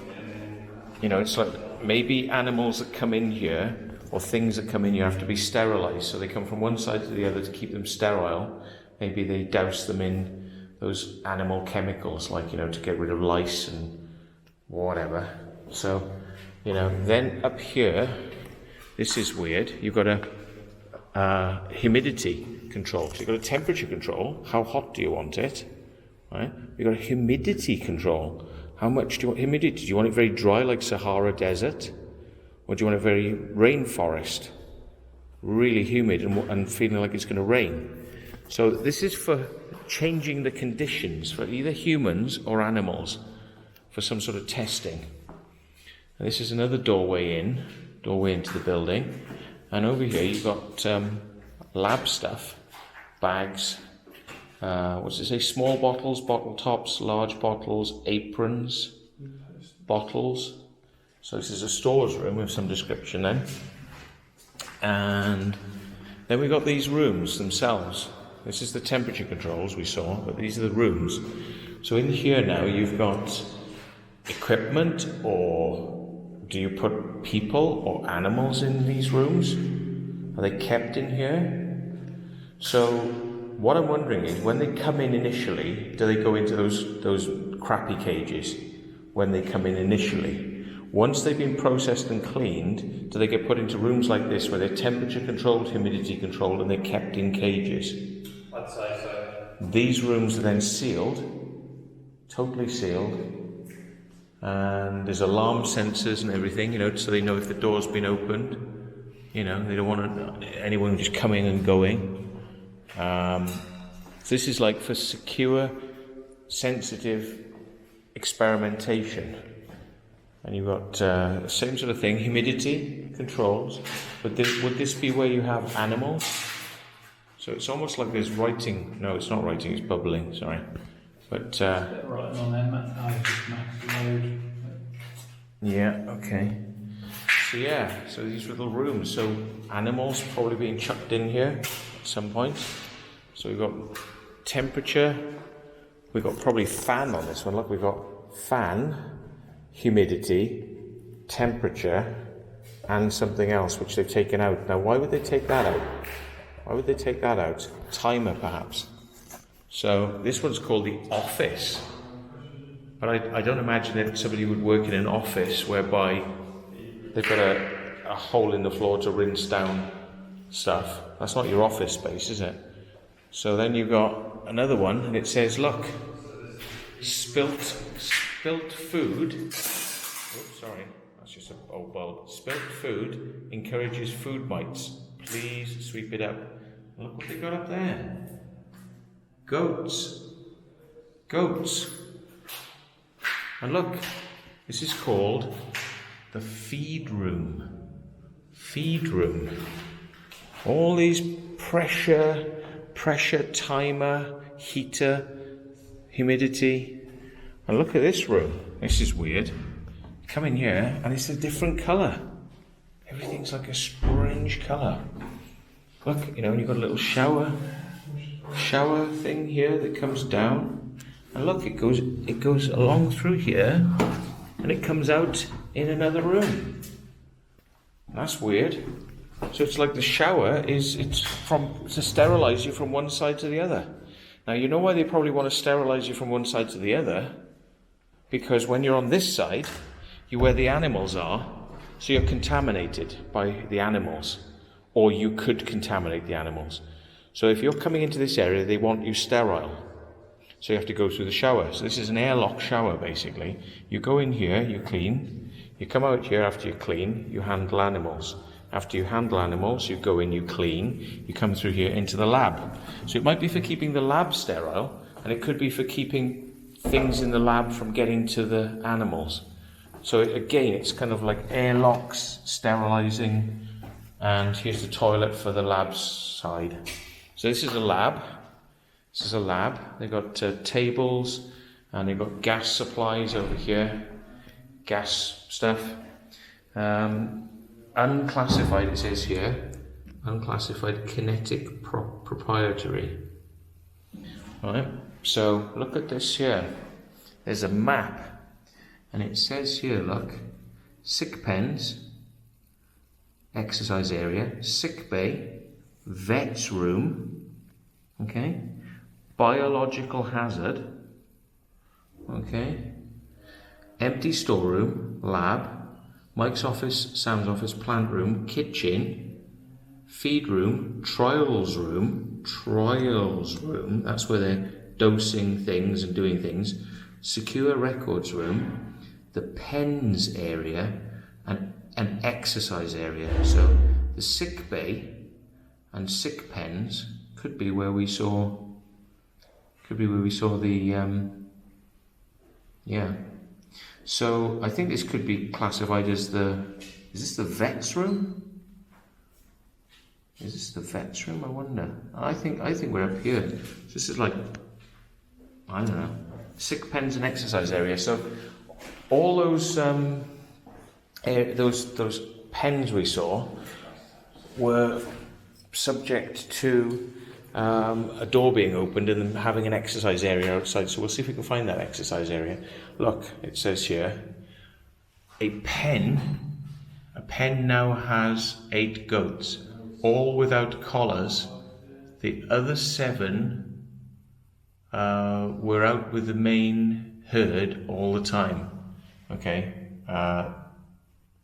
you know, it's like maybe animals that come in here or things that come in here have to be sterilized, so they come from one side to the other to keep them sterile. Maybe they douse them in those animal chemicals, like, you know, to get rid of lice and whatever. So, you know, then up here, this is weird, you've got a humidity control. So you've got a temperature control, how hot do you want it, right? You've got a humidity control, how much do you want humidity? Do you want it very dry like Sahara Desert? Or do you want it very rainforest, really humid and feeling like it's going to rain? So this is for changing the conditions for either humans or animals for some sort of testing. And this is another doorway into the building. And over here you've got lab stuff, bags, what does it say? Small bottles, bottle tops, large bottles, aprons, bottles. So this is a stores room with some description then. And then we've got these rooms themselves. This is the temperature controls we saw, but these are the rooms. So in here now you've got equipment, or do you put people or animals in these rooms? Are they kept in here? So what I'm wondering is, when they come in initially, do they go into those crappy cages when they come in initially? Once they've been processed and cleaned, do they get put into rooms like this where they're temperature controlled, humidity controlled, and they're kept in cages? I'd say so. These rooms are then sealed, totally sealed, and there's alarm sensors and everything, you know, so they know if the door's been opened. You know, they don't want anyone just coming and going. So this is like for secure, sensitive experimentation. And you've got the same sort of thing, humidity controls. But would this be where you have animals? So it's almost like there's writing. No, it's not writing, it's bubbling, sorry. But writing on there, max load. Yeah, okay. So yeah, so these little rooms. So animals probably being chucked in here at some point. So we've got temperature. We've got probably fan on this one. Look, we've got fan, humidity, temperature, and something else which they've taken out. Now, why would they take that out? Why would they take that out? Timer, perhaps. So this one's called the office. But I don't imagine that somebody would work in an office whereby they've got a hole in the floor to rinse down stuff. That's not your office space, is it? So then you've got another one, and it says, look, spilt food. Oops, sorry, that's just an old bulb. Spilt food encourages food mites. Please sweep it up. And look what they got up there. Goats. And look, this is called the feed room. All these pressure, timer, heater, humidity. And look at this room. This is weird. Come in here and it's a different colour. Everything's like a strange colour. Look, you know, and you've got a little shower thing here that comes down. And look, it goes along through here and it comes out in another room. That's weird. So it's like the shower it's to sterilise you from one side to the other. Now you know why they probably want to sterilise you from one side to the other? Because when you're on this side, you're where the animals are, so you're contaminated by the animals, or you could contaminate the animals. So if you're coming into this area, they want you sterile. So you have to go through the shower. So this is an airlock shower, basically. You go in here, you clean. You come out here after you clean, you handle animals. After you handle animals, you go in, you clean. You come through here into the lab. So it might be for keeping the lab sterile, and it could be for keeping things in the lab from getting to the animals. So again, it's kind of like airlocks, sterilising, and here's the toilet for the lab's side. So this is a lab. This is a lab. They've got tables, and they've got gas supplies over here, gas stuff. Unclassified, it says here. Unclassified kinetic proprietary. Right. So look at this here. There's a map. And it says here, look, sick pens, exercise area, sick bay, vet's room, okay, biological hazard, okay, empty storeroom, lab, Mike's office, Sam's office, plant room, kitchen, feed room, trials room, that's where they're dosing things and doing things, secure records room, the pens area, and an exercise area. So the sick bay and sick pens could be where we saw the yeah. So I think this could be classified as is this the vet's room? Is this the vet's room? I wonder. I think we're up here. So this is like, I don't know, sick pens and exercise area. So all those pens we saw were subject to a door being opened and having an exercise area outside. So we'll see if we can find that exercise area. Look, it says here, a pen now has 8 goats, all without collars. The other 7 were out with the main herd all the time. Okay,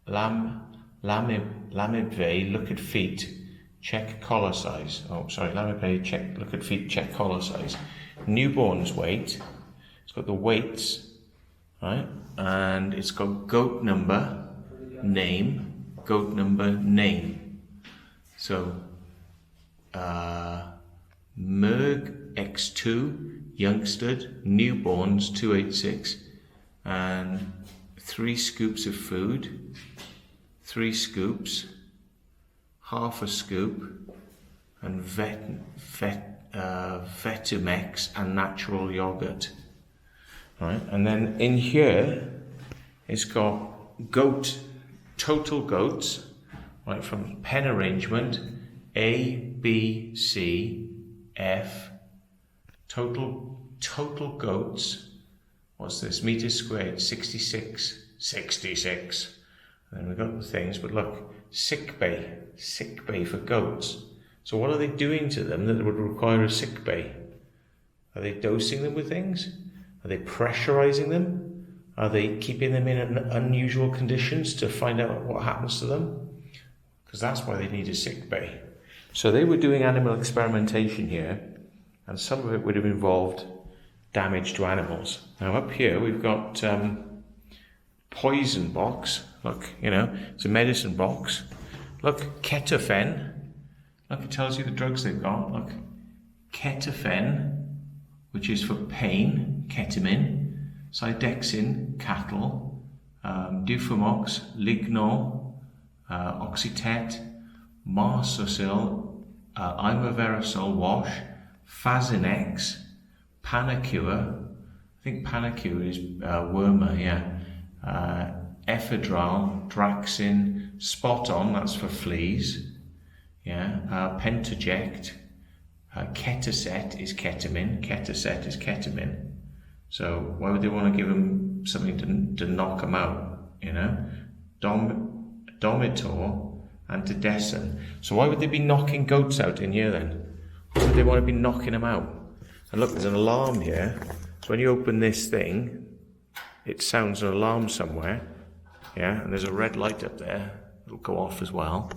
Lamibve, look at feet, check collar size. Oh, sorry, Lamibve, look at feet, check collar size. Newborn's weight, it's got the weights, right? And it's got goat number, name. So, Merg X2, youngstered, newborns 286, and 3 scoops of food, 3 scoops, half a scoop, and Vetumex and natural yogurt. Right, and then in here, it's got total goats, right, from pen arrangement, A, B, C, F, total goats. What's this? Meters squared, 66. And then we've got the things, but look, sick bay for goats. So what are they doing to them that would require a sick bay? Are they dosing them with things? Are they pressurizing them? Are they keeping them in unusual conditions to find out what happens to them? Because that's why they need a sick bay. So they were doing animal experimentation here, and some of it would have involved damage to animals. Now up here we've got poison box. Look, it's a medicine box. Look, ketofen. Look, it tells you the drugs they've got. Look, ketofen, which is for pain, ketamine, Cydexin, cattle, Dufamox, Ligno, Oxytet, Marsucil, Imaverisol wash, Fazinex, Panacure, I think Panacure is Wormer, yeah. Ephedral, Draxin, Spot On, that's for fleas, yeah. Pentaject, Ketaset is ketamine. So why would they want to give them something to knock them out, Domitor and Tedessin. So why would they be knocking goats out in here then? Why would they want to be knocking them out? And look, there's an alarm here. So when you open this thing, it sounds an alarm somewhere. Yeah, and there's a red light up there. It'll go off as well.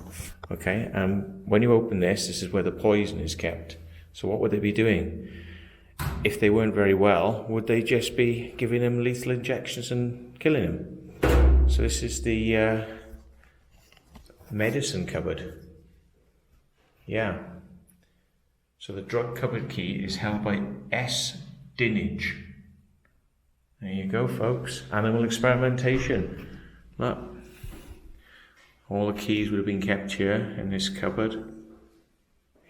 Okay, and when you open this is where the poison is kept. So what would they be doing? If they weren't very well, would they just be giving them lethal injections and killing them? So this is the medicine cupboard. Yeah. So the drug cupboard key is held by S. Dinage. There you go, folks. Animal experimentation. Look. All the keys would have been kept here in this cupboard.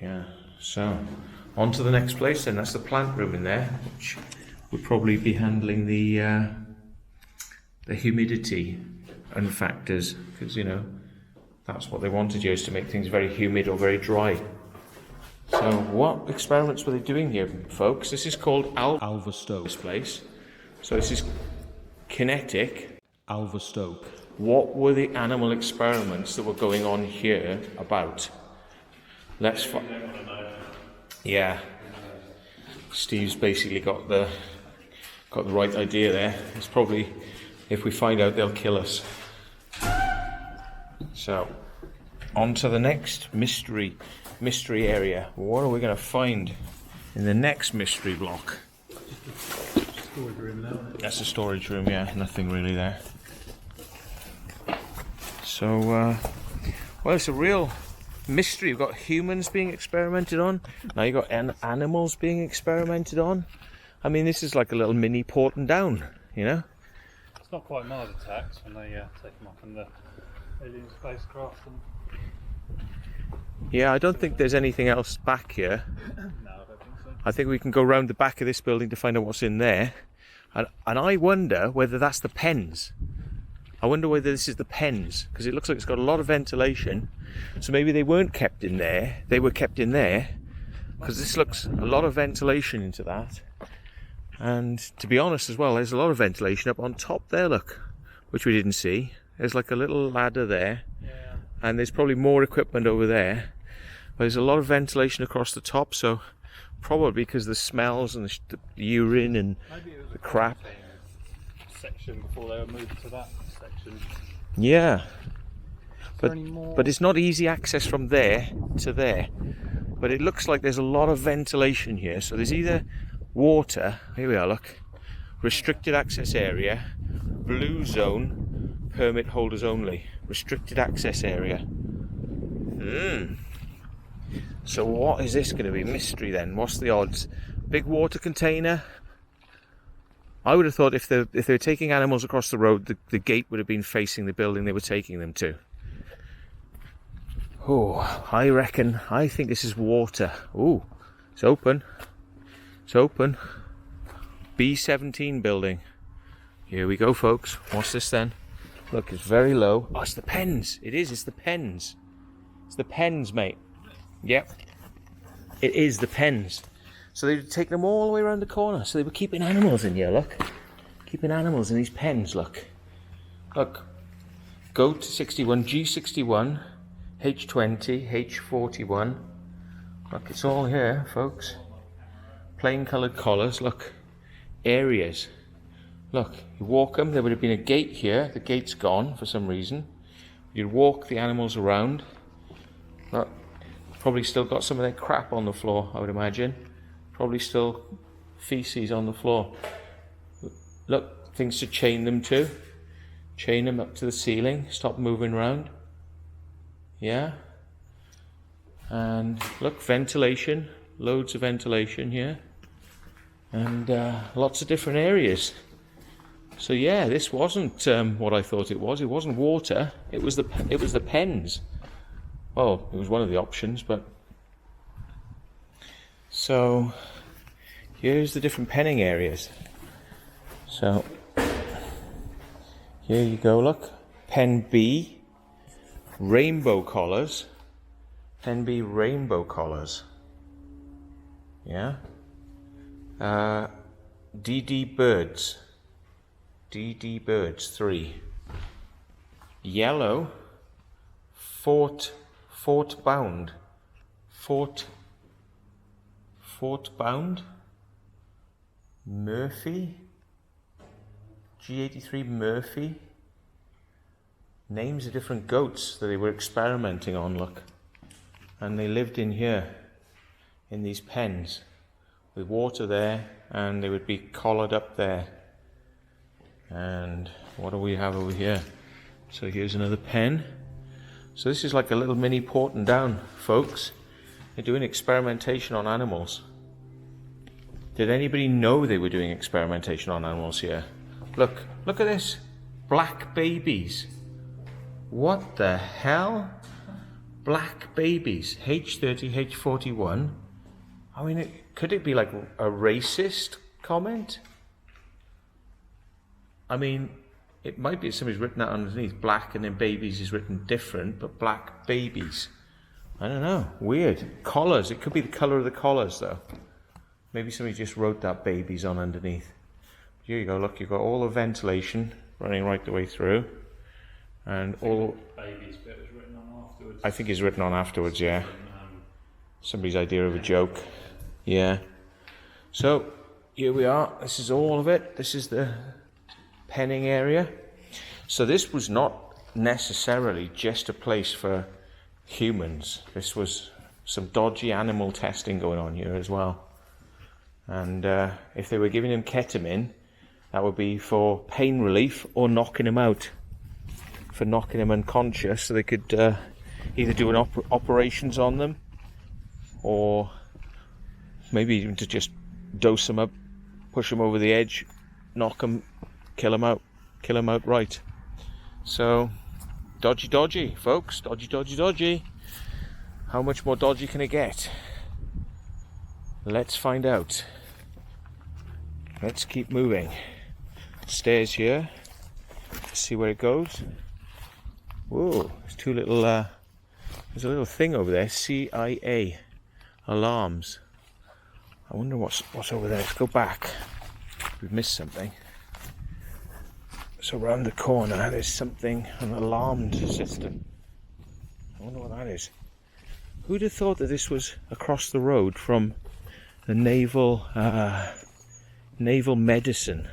Yeah, so on to the next place then. That's the plant room in there, which would probably be handling the humidity and factors, because, you know, that's what they wanted here, is to make things very humid or very dry. So what experiments were they doing here, folks? This is called Alverstoke. This place. So this is QinetiQ. Alverstoke. What were the animal experiments that were going on here about? Let's yeah. Steve's basically got the right idea there. It's probably, if we find out, they'll kill us. So, on to the next mystery area. What are we going to find in the next mystery block? Storage room now. That's a storage room, yeah. Nothing really there. So, well, it's a real mystery. You've got humans being experimented on. Now you've got animals being experimented on. I mean, this is like a little mini Porton Down, you know? It's not quite Mars attacks when they take them up in the alien spacecraft. Yeah, I don't think there's anything else back here. No, I don't think so. I think we can go round the back of this building to find out what's in there. And I wonder whether that's the pens. I wonder whether this is the pens, because it looks like it's got a lot of ventilation. So maybe they weren't kept in there, they were kept in there, because this looks a lot of ventilation into that. And to be honest as well, there's a lot of ventilation up on top there, look, which we didn't see. There's like a little ladder there, Yeah. and there's probably more equipment over there. But there's a lot of ventilation across the top, so probably because the smells and the urine and Maybe it was the crap. section before they were moved to that section. Yeah. there any more? But it's not easy access from there to there. But it looks like there's a lot of ventilation here. So there's either water, here we are, look, restricted access area, blue zone, permit holders only, restricted access area. So what is this going to be? Mystery then. What's the odds? Big water container. I would have thought if they were taking animals across the road, the gate would have been facing the building they were taking them to. Oh, I think this is water. Oh, it's open. It's open. B17 building. Here we go, folks. What's this then? Look, it's very low. Oh, it's the pens. It is, it's the pens. It's the pens, mate. Yep. It is the pens. So they'd take them all the way around the corner. So they were keeping animals in here, look. Keeping animals in these pens, look. Look. Go to 61, G61, H20, H41. Look, it's all here, folks. Plain coloured collars, look. Areas. Look, you walk them, there would have been a gate here. The gate's gone for some reason. You'd walk the animals around. Look, probably still got some of their crap on the floor, I would imagine. Probably still feces on the floor. Look, things to chain them to. Chain them up to the ceiling. Stop moving around. Yeah. And look, ventilation. Loads of ventilation here. And lots of different areas. So yeah, this wasn't what I thought it was. It wasn't water. It was the pens. Well, it was one of the options, but... So, here's the different penning areas. So, here you go, look. Pen B, rainbow collars. Pen B, rainbow collars. Yeah. DD birds. DD birds, 3. Yellow, fort bound. Fort bound. Murphy. G83 Murphy. Names of different goats that they were experimenting on, look. And they lived in here, in these pens, with water there, and they would be collared up there. And what do we have over here? So here's another pen. So this is like a little mini Porton Down, folks. They're doing experimentation on animals. Did anybody know they were doing experimentation on animals here? Look at this. Black babies. What the hell? Black babies. H30, H41. I mean, could it be like a racist comment? I mean, it might be somebody's written that underneath. Black and then babies is written different, but black babies. I don't know. Weird. Collars. It could be the colour of the collars, though. Maybe somebody just wrote that babies on underneath. Here you go. Look, you've got all the ventilation running right the way through. And all... Babies bit was written on afterwards. I think it's written on afterwards, yeah. Somebody's idea of a joke. Yeah. So, here we are. This is all of it. This is the penning area. So this was not necessarily just a place for humans. This was some dodgy animal testing going on here as well. And if they were giving him ketamine, that would be for pain relief or knocking him out. For knocking him unconscious, so they could either do an operations on them, or maybe even to just dose them up, push them over the edge, knock them, kill them out right. So, dodgy, folks, dodgy. How much more dodgy can it get? Let's find out. Let's keep moving. Stairs here. Let's see where it goes. Whoa, there's two little, there's a little thing over there, CIA, alarms. I wonder what's over there. Let's go back. We've missed something. So around the corner, there's something, an alarmed system. I wonder what that is. Who'd have thought that this was across the road from the naval medicine?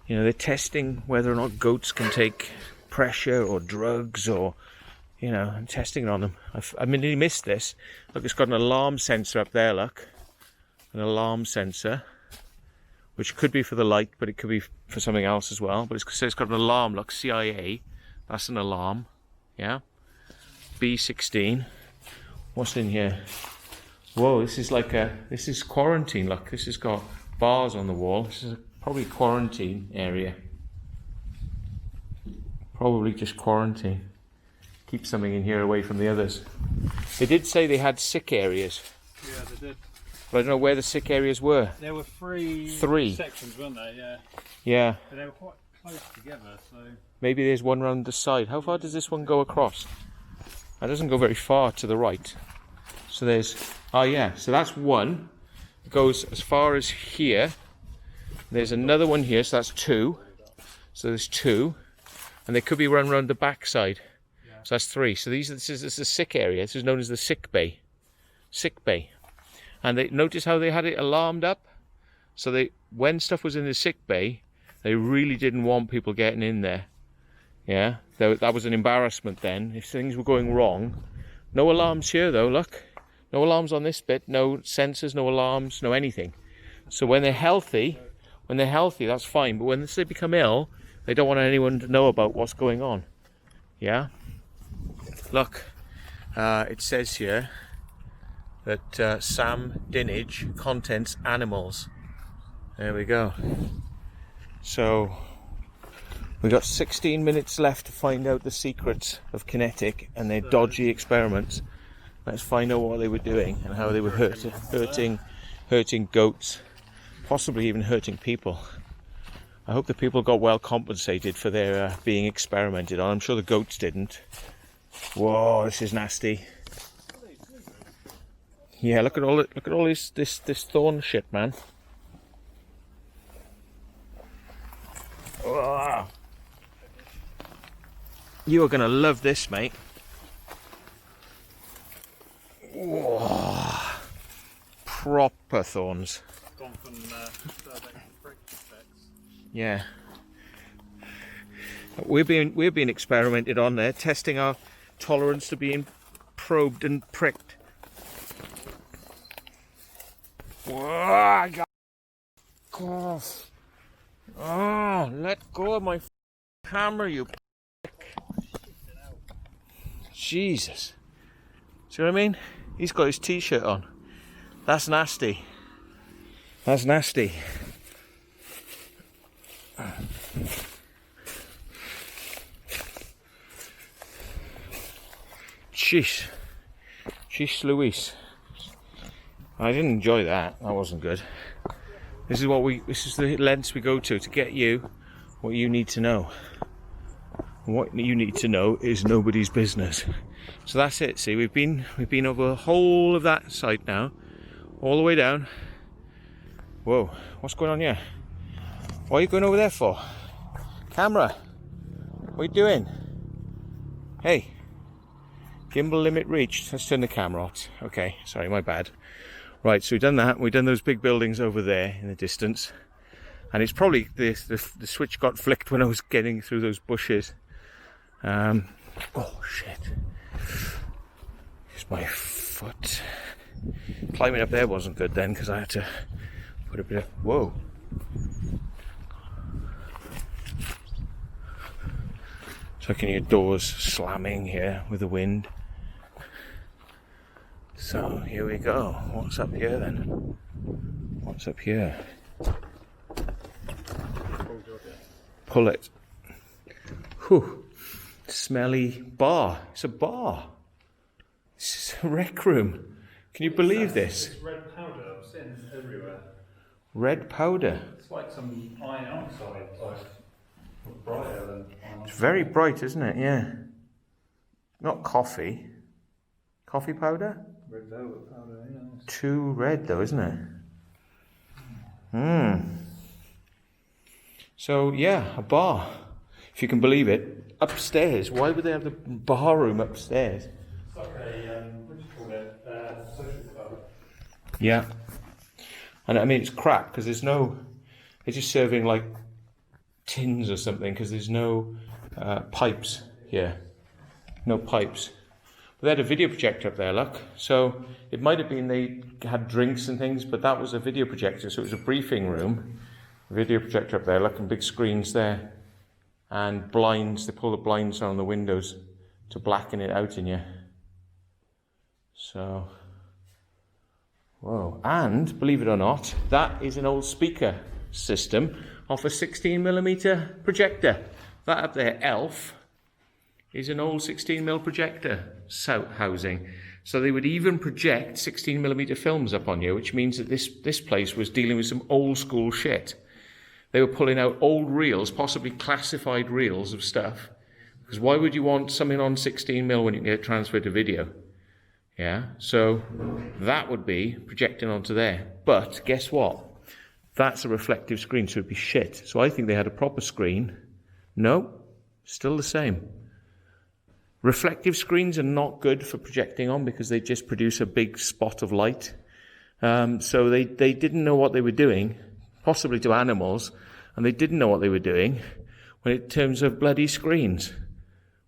You know, they're testing whether or not goats can take pressure or drugs, or, you know, I'm testing it on them. I nearly missed this. Look, it's got an alarm sensor up there, look. An alarm sensor, which could be for the light, but it could be for something else as well. But it's got an alarm, look, CIA. That's an alarm, yeah. B16. What's in here? Whoa, this is quarantine, look. This has got bars on the wall. This is probably quarantine area. Probably just quarantine. Keep something in here away from the others. They did say they had sick areas. Yeah, they did. But I don't know where the sick areas were. There were three sections, weren't there? Yeah. Yeah. But they were quite close together, so... Maybe there's one round the side. How far does this one go across? That doesn't go very far to the right. So there's... Oh yeah, so that's one. It goes as far as here. There's another one here, so that's two. So there's two. And they could be run around the back side. Yeah. So that's three. So this is the sick area. This is known as the sick bay. Sick bay. And they notice how they had it alarmed up. So when stuff was in the sick bay, they really didn't want people getting in there. Yeah, that was an embarrassment then. If things were going wrong, no alarms here though. Look, no alarms on this bit. No sensors, no alarms, no anything. So when they're healthy, that's fine. But when they become ill, they don't want anyone to know about what's going on. Yeah. Look, it says here that Sam Dinage contents animals. There we go. So we got 16 minutes left to find out the secrets of QinetiQ and their dodgy experiments. Let's find out what they were doing and how they were hurting goats, possibly even hurting people. I hope the people got well compensated for their being experimented on. I'm sure the goats didn't. Whoa, this is nasty. Yeah, look at all this thorn shit, man. Whoa. You are gonna love this, mate. Whoa. Proper thorns. Gone from prick effects. Yeah. We're being experimented on there, testing our tolerance to being probed and pricked. Whoa, I got cough. Oh, let go of my hammer, you prick. Jesus. See what I mean? He's got his t-shirt on. That's nasty. That's nasty. Jeez Louise. I didn't enjoy that. That wasn't good. This is the lengths we go to get you what you need to know. And what you need to know is nobody's business. So that's it. See, we've been over the whole of that site now, all the way down. Whoa, what's going on here? What are you going over there for? Camera, what are you doing? Hey, gimbal limit reached. Let's turn the camera off. Okay, sorry, my bad. Right, so we've done that. We've done those big buildings over there in the distance, and it's probably the switch got flicked when I was getting through those bushes. Oh shit! It's my foot. Climbing up there wasn't good then because I had to put a bit of whoa. So I can hear doors slamming here with the wind. So here we go. What's up here then? What's up here? Pull it. Whew. Smelly bar. It's a bar. It's a rec room. Can you believe this? It's red powder. I've seen it everywhere. Red powder. It's like some iron oxide type. Brighter than iron. It's very bright, isn't it? Yeah. Not coffee. Coffee powder? Red velvet powder, yeah. Too red though, isn't it? Hmm. So yeah, a bar. If you can believe it. Upstairs. Why would they have the bar room upstairs? It's like a, what do you call it? Social club. Yeah. And I mean, it's crap because they're just serving like tins or something because there's no pipes here. No pipes. But they had a video projector up there, look. So it might have been they had drinks and things, but that was a video projector. So it was a briefing room. A video projector up there, look, and big screens there. And blinds, they pull the blinds down on the windows to blacken it out in you. So, whoa. And, believe it or not, that is an old speaker system off a 16mm projector. That up there, ELF, is an old 16mm projector housing. So they would even project 16mm films up on you, which means that this place was dealing with some old school shit. They were pulling out old reels, possibly classified reels of stuff. Because why would you want something on 16mm when you can get it transferred to video? Yeah, so that would be projecting onto there. But guess what? That's a reflective screen, so it'd be shit. So I think they had a proper screen. No, still the same. Reflective screens are not good for projecting on because they just produce a big spot of light. So they didn't know what they were doing, possibly to animals, and they didn't know what they were doing when in terms of bloody screens.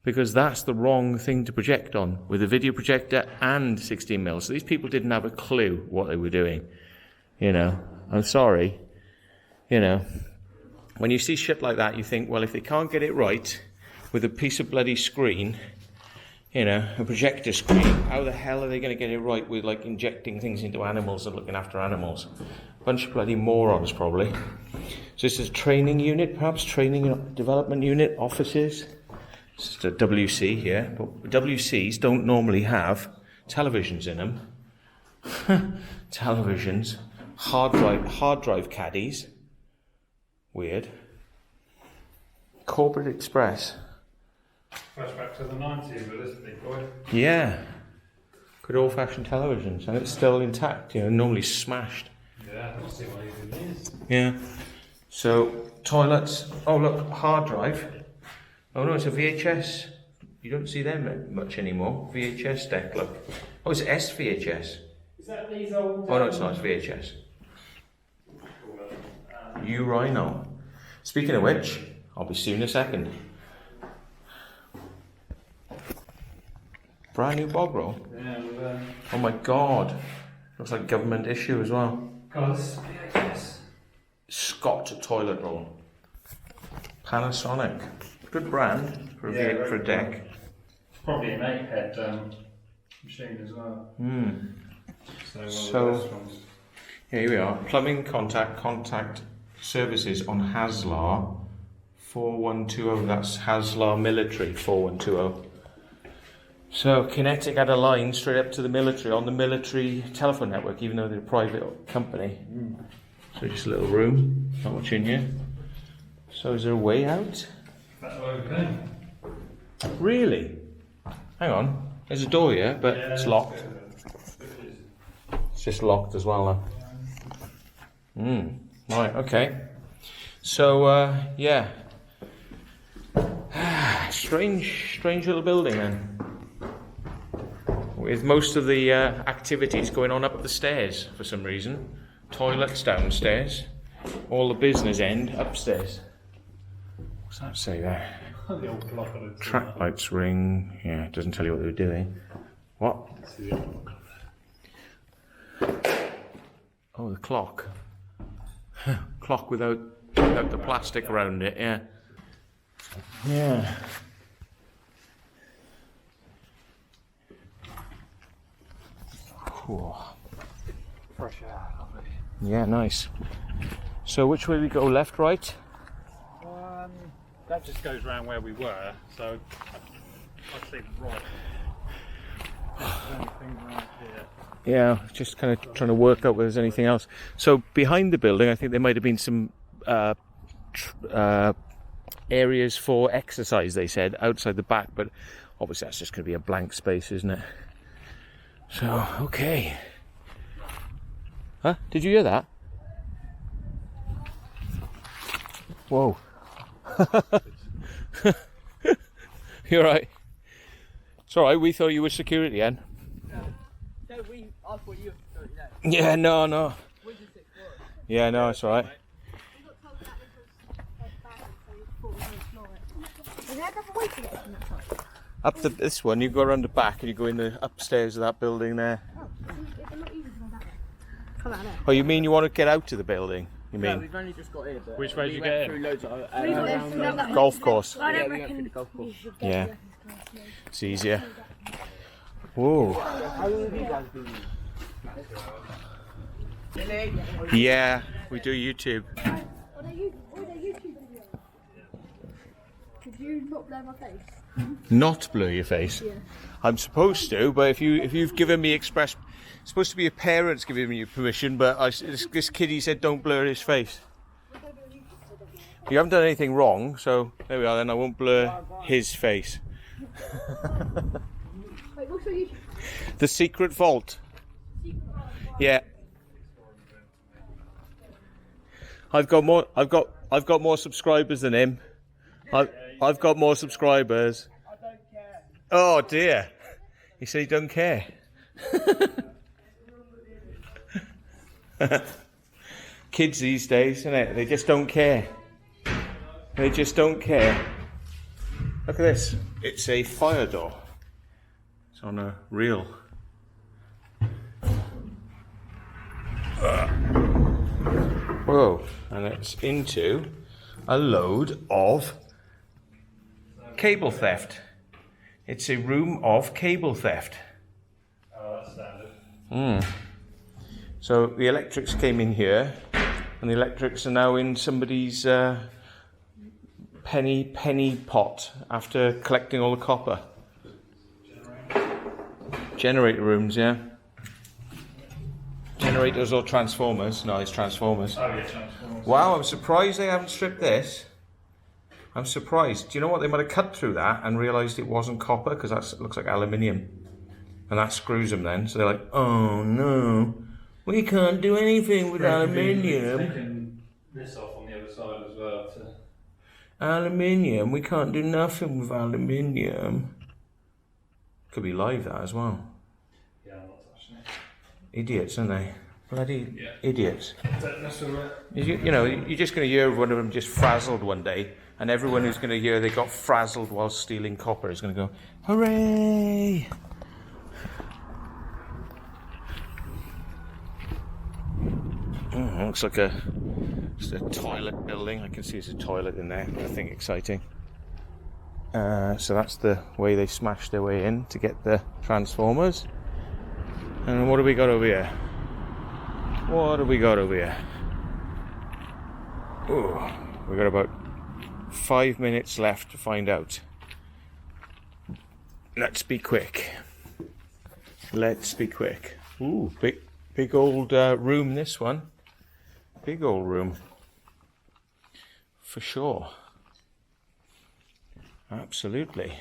Because that's the wrong thing to project on, with a video projector and 16mm. So these people didn't have a clue what they were doing. You know, I'm sorry. You know, when you see shit like that, you think, well, if they can't get it right with a piece of bloody screen, you know, a projector screen, how the hell are they going to get it right with, like, injecting things into animals and looking after animals? Bunch of bloody morons, probably. So this is a training unit, perhaps, training and development unit, offices. It's just a WC here, but WCs don't normally have televisions in them. Televisions, hard drive caddies. Weird. Corporate Express. Flashback to the 90s with this big boy. Yeah. Good old-fashioned televisions, and it's still intact, you know, normally smashed. Yeah, I don't see what it even is. Yeah. So, toilets. Oh, look, hard drive. Oh, no, it's a VHS. You don't see them much anymore. VHS deck, look. Oh, it's SVHS. Is that these old... Oh, no, it's not. It's VHS. You rhino. Speaking of which, I'll be seeing in a second. Brand new bog roll. Yeah, with Oh my god. Looks like government issue as well. God, this is VHS. Scott toilet roll. Panasonic. Good brand for a deck. Probably an 8-head machine as well. So, one So- of the best ones. Here we are. Plumbing contact services on Haslar 4120, that's Haslar Military 4120. So QinetiQ had a line straight up to the military on the military telephone network, even though they're a private company. So just a little room, not much in here. So is there a way out? That's where we came. Really? Hang on, there's a door here, but it's locked. It's just locked as well now. Right, okay. So, yeah. Strange little building then. With most of the activities going on up the stairs for some reason. Toilets downstairs. All the business end upstairs. What's that say there? The old clock on it. Track lights ring. Yeah, it doesn't tell you what they're doing. What? Oh, the clock. Clock without the plastic around it, yeah. Yeah. Cool. Fresh air, lovely. Yeah, nice. So which way we go? Left, right? That just goes round where we were, so I'd say right. There's anything around here. Yeah, just kind of trying to work out whether there's anything else. So behind the building, I think there might have been some areas for exercise, they said, outside the back, but obviously that's just going to be a blank space, isn't it? So, okay. Huh? Did you hear that? Whoa. You're right. It's alright, we thought you were security then. No, I thought you were security then. Yeah, no. Yeah, no, it's alright. Up this one, you go around the back and you go in the upstairs of that building there. Oh, you mean you want to get out of the building? You mean? No, we've only just got here, but Which way did you get in? loads of Golf course. I don't we went reckon through the golf course. Yeah, it's easier. Whoa. How long have you guys been? Yeah, we do YouTube. Are they YouTube videos? Could you not blur my face? Not blur your face. Yeah. I'm supposed to, but if you've given me express, it's supposed to be your parents giving me permission, but this kiddie said don't blur his face. You haven't done anything wrong, so there we are. Then I won't blur his face. Wait, what's your YouTube? The Secret Vault. Yeah. I've got more subscribers than him. I've got more subscribers. I don't care. Oh dear. He said he don't care. Kids these days, isn't it? They just don't care. They just don't care. Look at this. It's a fire door. It's on a reel. Whoa. And it's into a load of cable theft. It's a room of cable theft. Oh, that's standard. So the electrics came in here, and the electrics are now in somebody's penny pot after collecting all the copper. Generator rooms, yeah. Generators or transformers? No, it's transformers. Oh, yeah, transformers. Wow, I'm surprised they haven't stripped this. I'm surprised. Do you know what? They might have cut through that and realised it wasn't copper, because that looks like aluminium. And that screws them then. So they're like, oh no, we can't do anything with aluminium. Taking this off on the other side as well. Aluminium, we can't do nothing with aluminium. Could be live, that as well. Yeah, I'm not touching it. Idiots, aren't they? Bloody idiots. That's alright. You know, you're just going to hear one of them just frazzled one day, and everyone who's going to hear they got frazzled while stealing copper is going to go, hooray! Looks like just a toilet building. I can see there's a toilet in there. Nothing exciting. So that's the way they smashed their way in to get the transformers. And what have we got over here? What have we got over here? Oh, we got about 5 minutes left to find out. Let's be quick. Let's be quick. Ooh, big old room, this one. Big old room. For sure. Absolutely.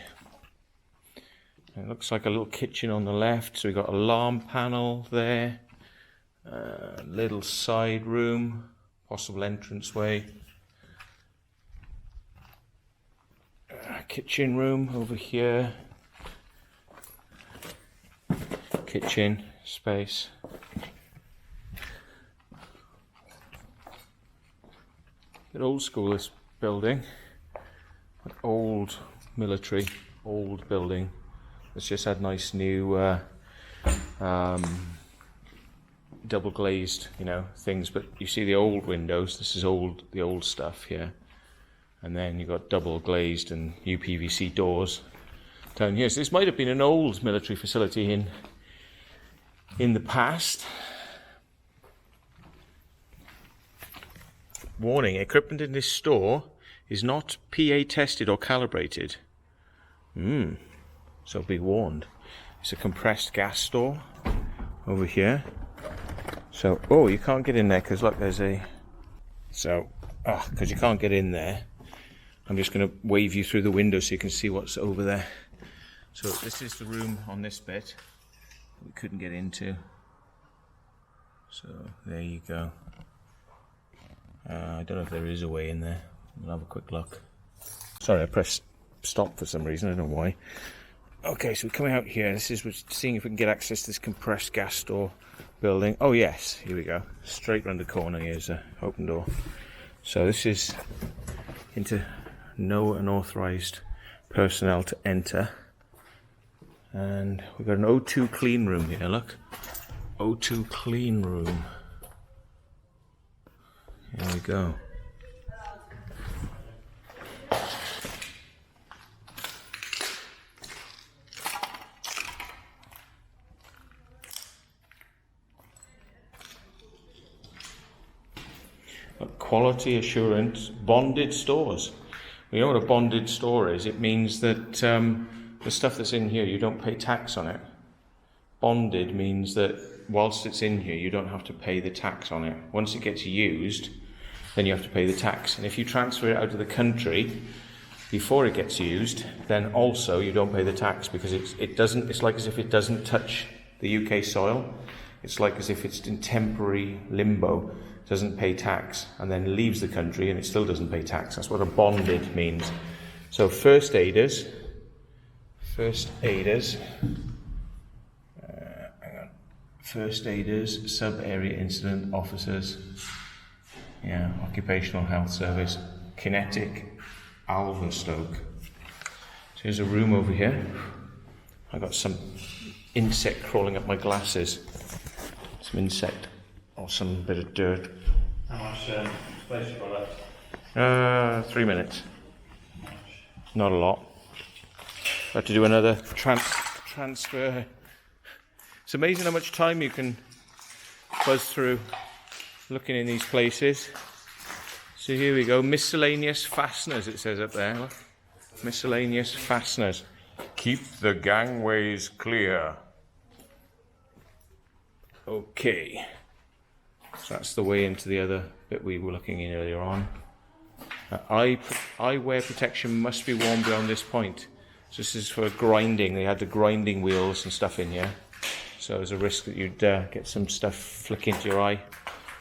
It looks like a little kitchen on the left, so we've got alarm panel there. Little side room, possible entranceway. Kitchen room over here. Kitchen space. Bit old school, this building. An old military, old building. It's just had nice new double glazed, things. But you see the old windows. This is the old stuff here. And then you've got double glazed and UPVC doors down here. So this might have been an old military facility in the past. Warning, equipment in this store is not PA tested or calibrated. So be warned. It's a compressed gas store over here. So, you can't get in there because look, there's a... So, because you can't get in there, I'm just going to wave you through the window so you can see what's over there. So this is the room on this bit we couldn't get into. So there you go. I don't know if there is a way in there. We'll have a quick look. Sorry, I pressed stop for some reason. I don't know why. Okay, so we're coming out here. This is seeing if we can get access to this compressed gas store building. Oh yes, here we go. Straight round the corner. Here's an open door. So this is into no unauthorised personnel to enter. And we've got an O2 clean room here, look. O2 clean room. Here we go. Quality assurance bonded stores. You know what a bonded store is? It means that the stuff that's in here, you don't pay tax on it. Bonded means that whilst it's in here, you don't have to pay the tax on it. Once it gets used, then you have to pay the tax. And if you transfer it out of the country before it gets used, then also you don't pay the tax because it's like as if it doesn't touch the UK soil. It's like as if it's in temporary limbo, doesn't pay tax, and then leaves the country and it still doesn't pay tax. That's what a bonded means. So first aiders, sub-area incident officers, occupational health service, QinetiQ, Alverstoke. So here's a room over here. I got some insect crawling up my glasses. Some insect or some bit of dirt. How much space you got left? 3 minutes. Not a lot. Have to do another transfer. It's amazing how much time you can buzz through looking in these places. So here we go, miscellaneous fasteners, it says up there. Look. Miscellaneous fasteners. Keep the gangways clear. Okay. So that's the way into the other bit we were looking in earlier on. Eyewear protection must be worn beyond this point. So this is for grinding. They had the grinding wheels and stuff in here. So there's a risk that you'd get some stuff flick into your eye.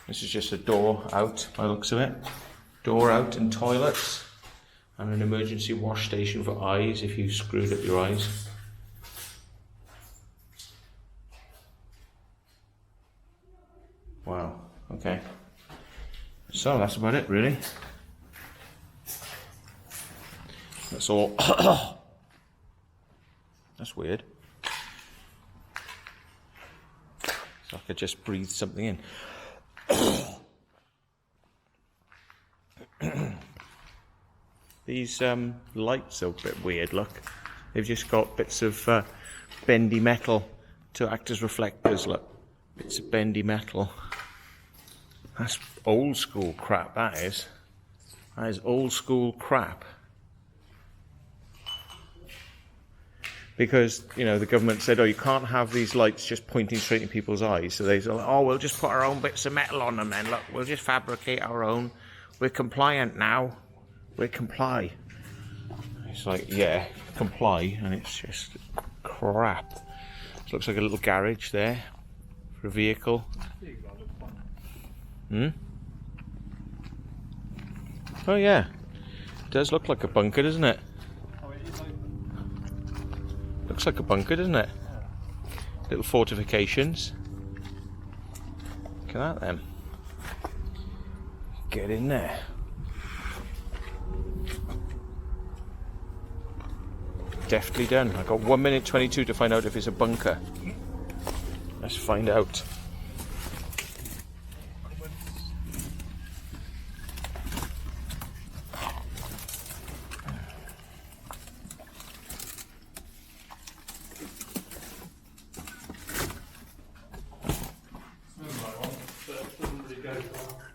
This is just a door out, by the looks of it. Door out and toilets. And an emergency wash station for eyes if you screwed up your eyes. Wow, okay. So that's about it, really. That's all. That's weird. So I could just breathe something in. These lights are a bit weird, look. They've just got bits of bendy metal to act as reflectors, look. Bits of bendy metal. That's old school crap, that is. That is old school crap. Because, you know, the government said, oh, you can't have these lights just pointing straight in people's eyes. So they said, oh, we'll just put our own bits of metal on them then. Look, we'll just fabricate our own. We're compliant now. We comply. It's like, yeah, comply. And it's just crap. It looks like a little garage there for a vehicle. Oh, yeah. It does look like a bunker, doesn't it? Looks like a bunker, doesn't it? Little fortifications. Look at that then. Get in there. Deftly done. I've got 1 minute 22 to find out if it's a bunker. Let's find out.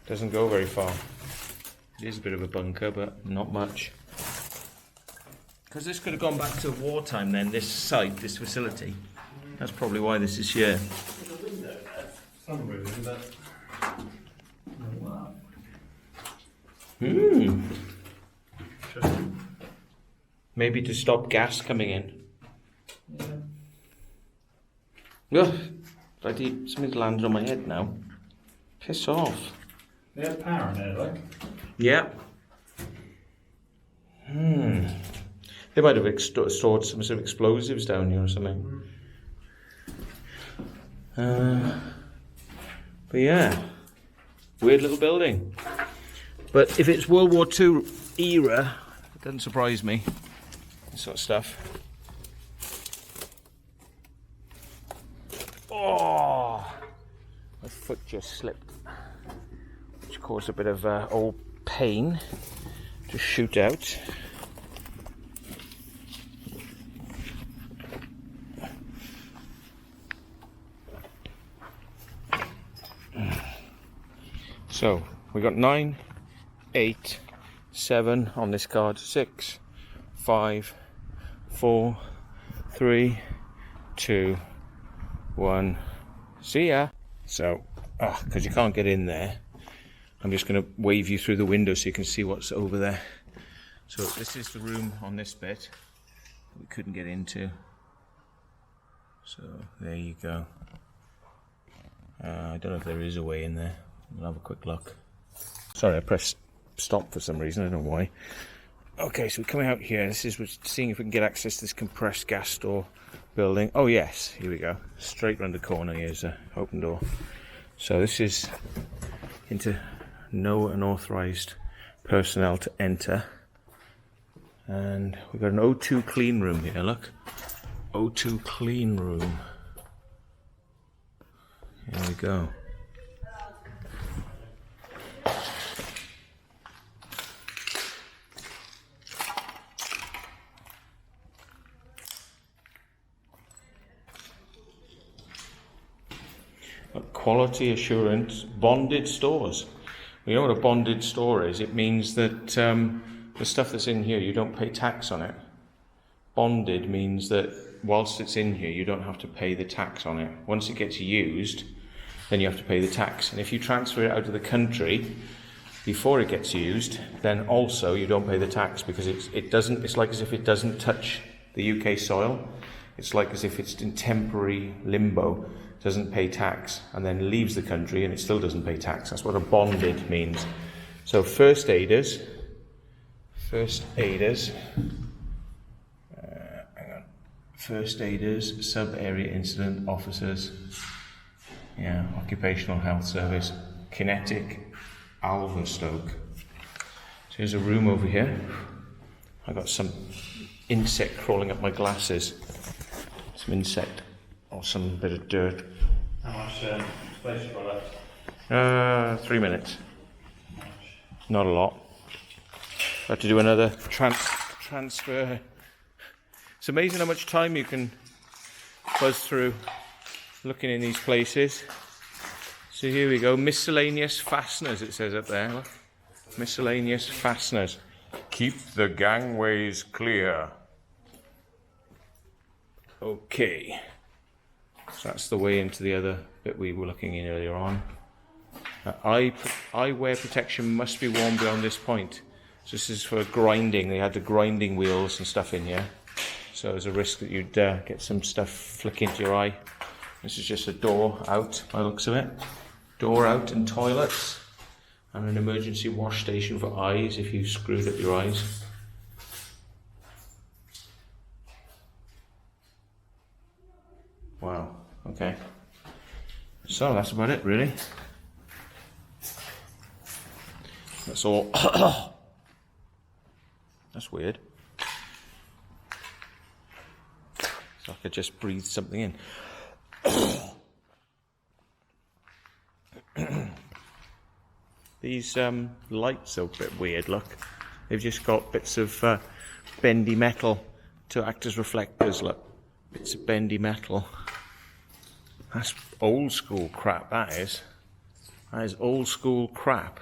Doesn't go very far. It is a bit of a bunker, but not much. Because this could have gone back to wartime then, this site, this facility. That's probably why this is here. Some room, but... Maybe to stop gas coming in. Ugh, something's landed on my head now. Piss off. They have power in there, like. Yeah. They might have stored some sort of explosives down here or something. But yeah, weird little building. But if it's World War II era, it doesn't surprise me. This sort of stuff. Oh, my foot just slipped, which caused a bit of old pain to shoot out. So we got 9, 8, 7 on this card. 6, 5, 4, 3, 2, 1. See ya. So, because you can't get in there, I'm just going to wave you through the window so you can see what's over there. So this is the room on this bit we couldn't get into. So there you go. I don't know if there is a way in there. We'll have a quick look. Sorry, I pressed stop for some reason. I don't know why. Okay, so we're coming out here. This is seeing if we can get access to this compressed gas store building. Oh yes, here we go. Straight round the corner. Here's an open door. So this is into no unauthorised personnel to enter. And we've got an O2 clean room here. Look, O2 clean room. Here we go. Quality assurance bonded stores. You know what a bonded store is? It means that the stuff that's in here, you don't pay tax on it. Bonded means that whilst it's in here, you don't have to pay the tax on it. Once it gets used, then you have to pay the tax. And if you transfer it out of the country before it gets used, then also you don't pay the tax, because it's like as if it doesn't touch the UK soil. It's like as if it's in temporary limbo, doesn't pay tax, and then leaves the country and it still doesn't pay tax. That's what a bonded means. So first aiders, sub-area incident officers, yeah, occupational health service, QinetiQ, Alverstoke. So here's a room over here. I got some insect crawling up my glasses. Some insect or some bit of dirt. How much space you got left? 3 minutes. Not a lot. I have to do another transfer. It's amazing how much time you can buzz through looking in these places. So here we go, miscellaneous fasteners, it says up there. Look. Miscellaneous fasteners. Keep the gangways clear. Okay. So that's the way into the other bit we were looking in earlier on. Eyewear protection must be worn beyond this point. So this is for grinding. They had the grinding wheels and stuff in here. So there's a risk that you'd get some stuff flick into your eye. This is just a door out, by the looks of it. Door out and toilets. And an emergency wash station for eyes if you screwed up your eyes. Wow, okay. So that's about it, really. That's all. That's weird. It's like I just breathed something in. These lights are a bit weird, look. They've just got bits of bendy metal to act as reflectors, look. Bits of bendy metal. That's old school crap, that is. That is old school crap.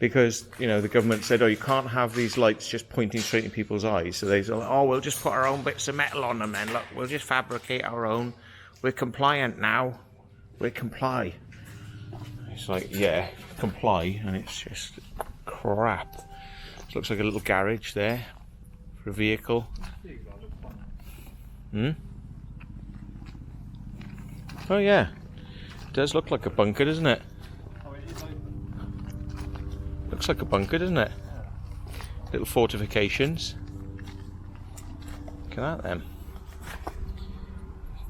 Because, you know, the government said, oh, you can't have these lights just pointing straight in people's eyes. So they said, oh, we'll just put our own bits of metal on them then. Look, we'll just fabricate our own. We're compliant now. We comply. It's like, yeah, comply, and it's just crap. It looks like a little garage there for a vehicle. Oh yeah, it does look like a bunker, doesn't it? Looks like a bunker, doesn't it? Little fortifications. Look at that then.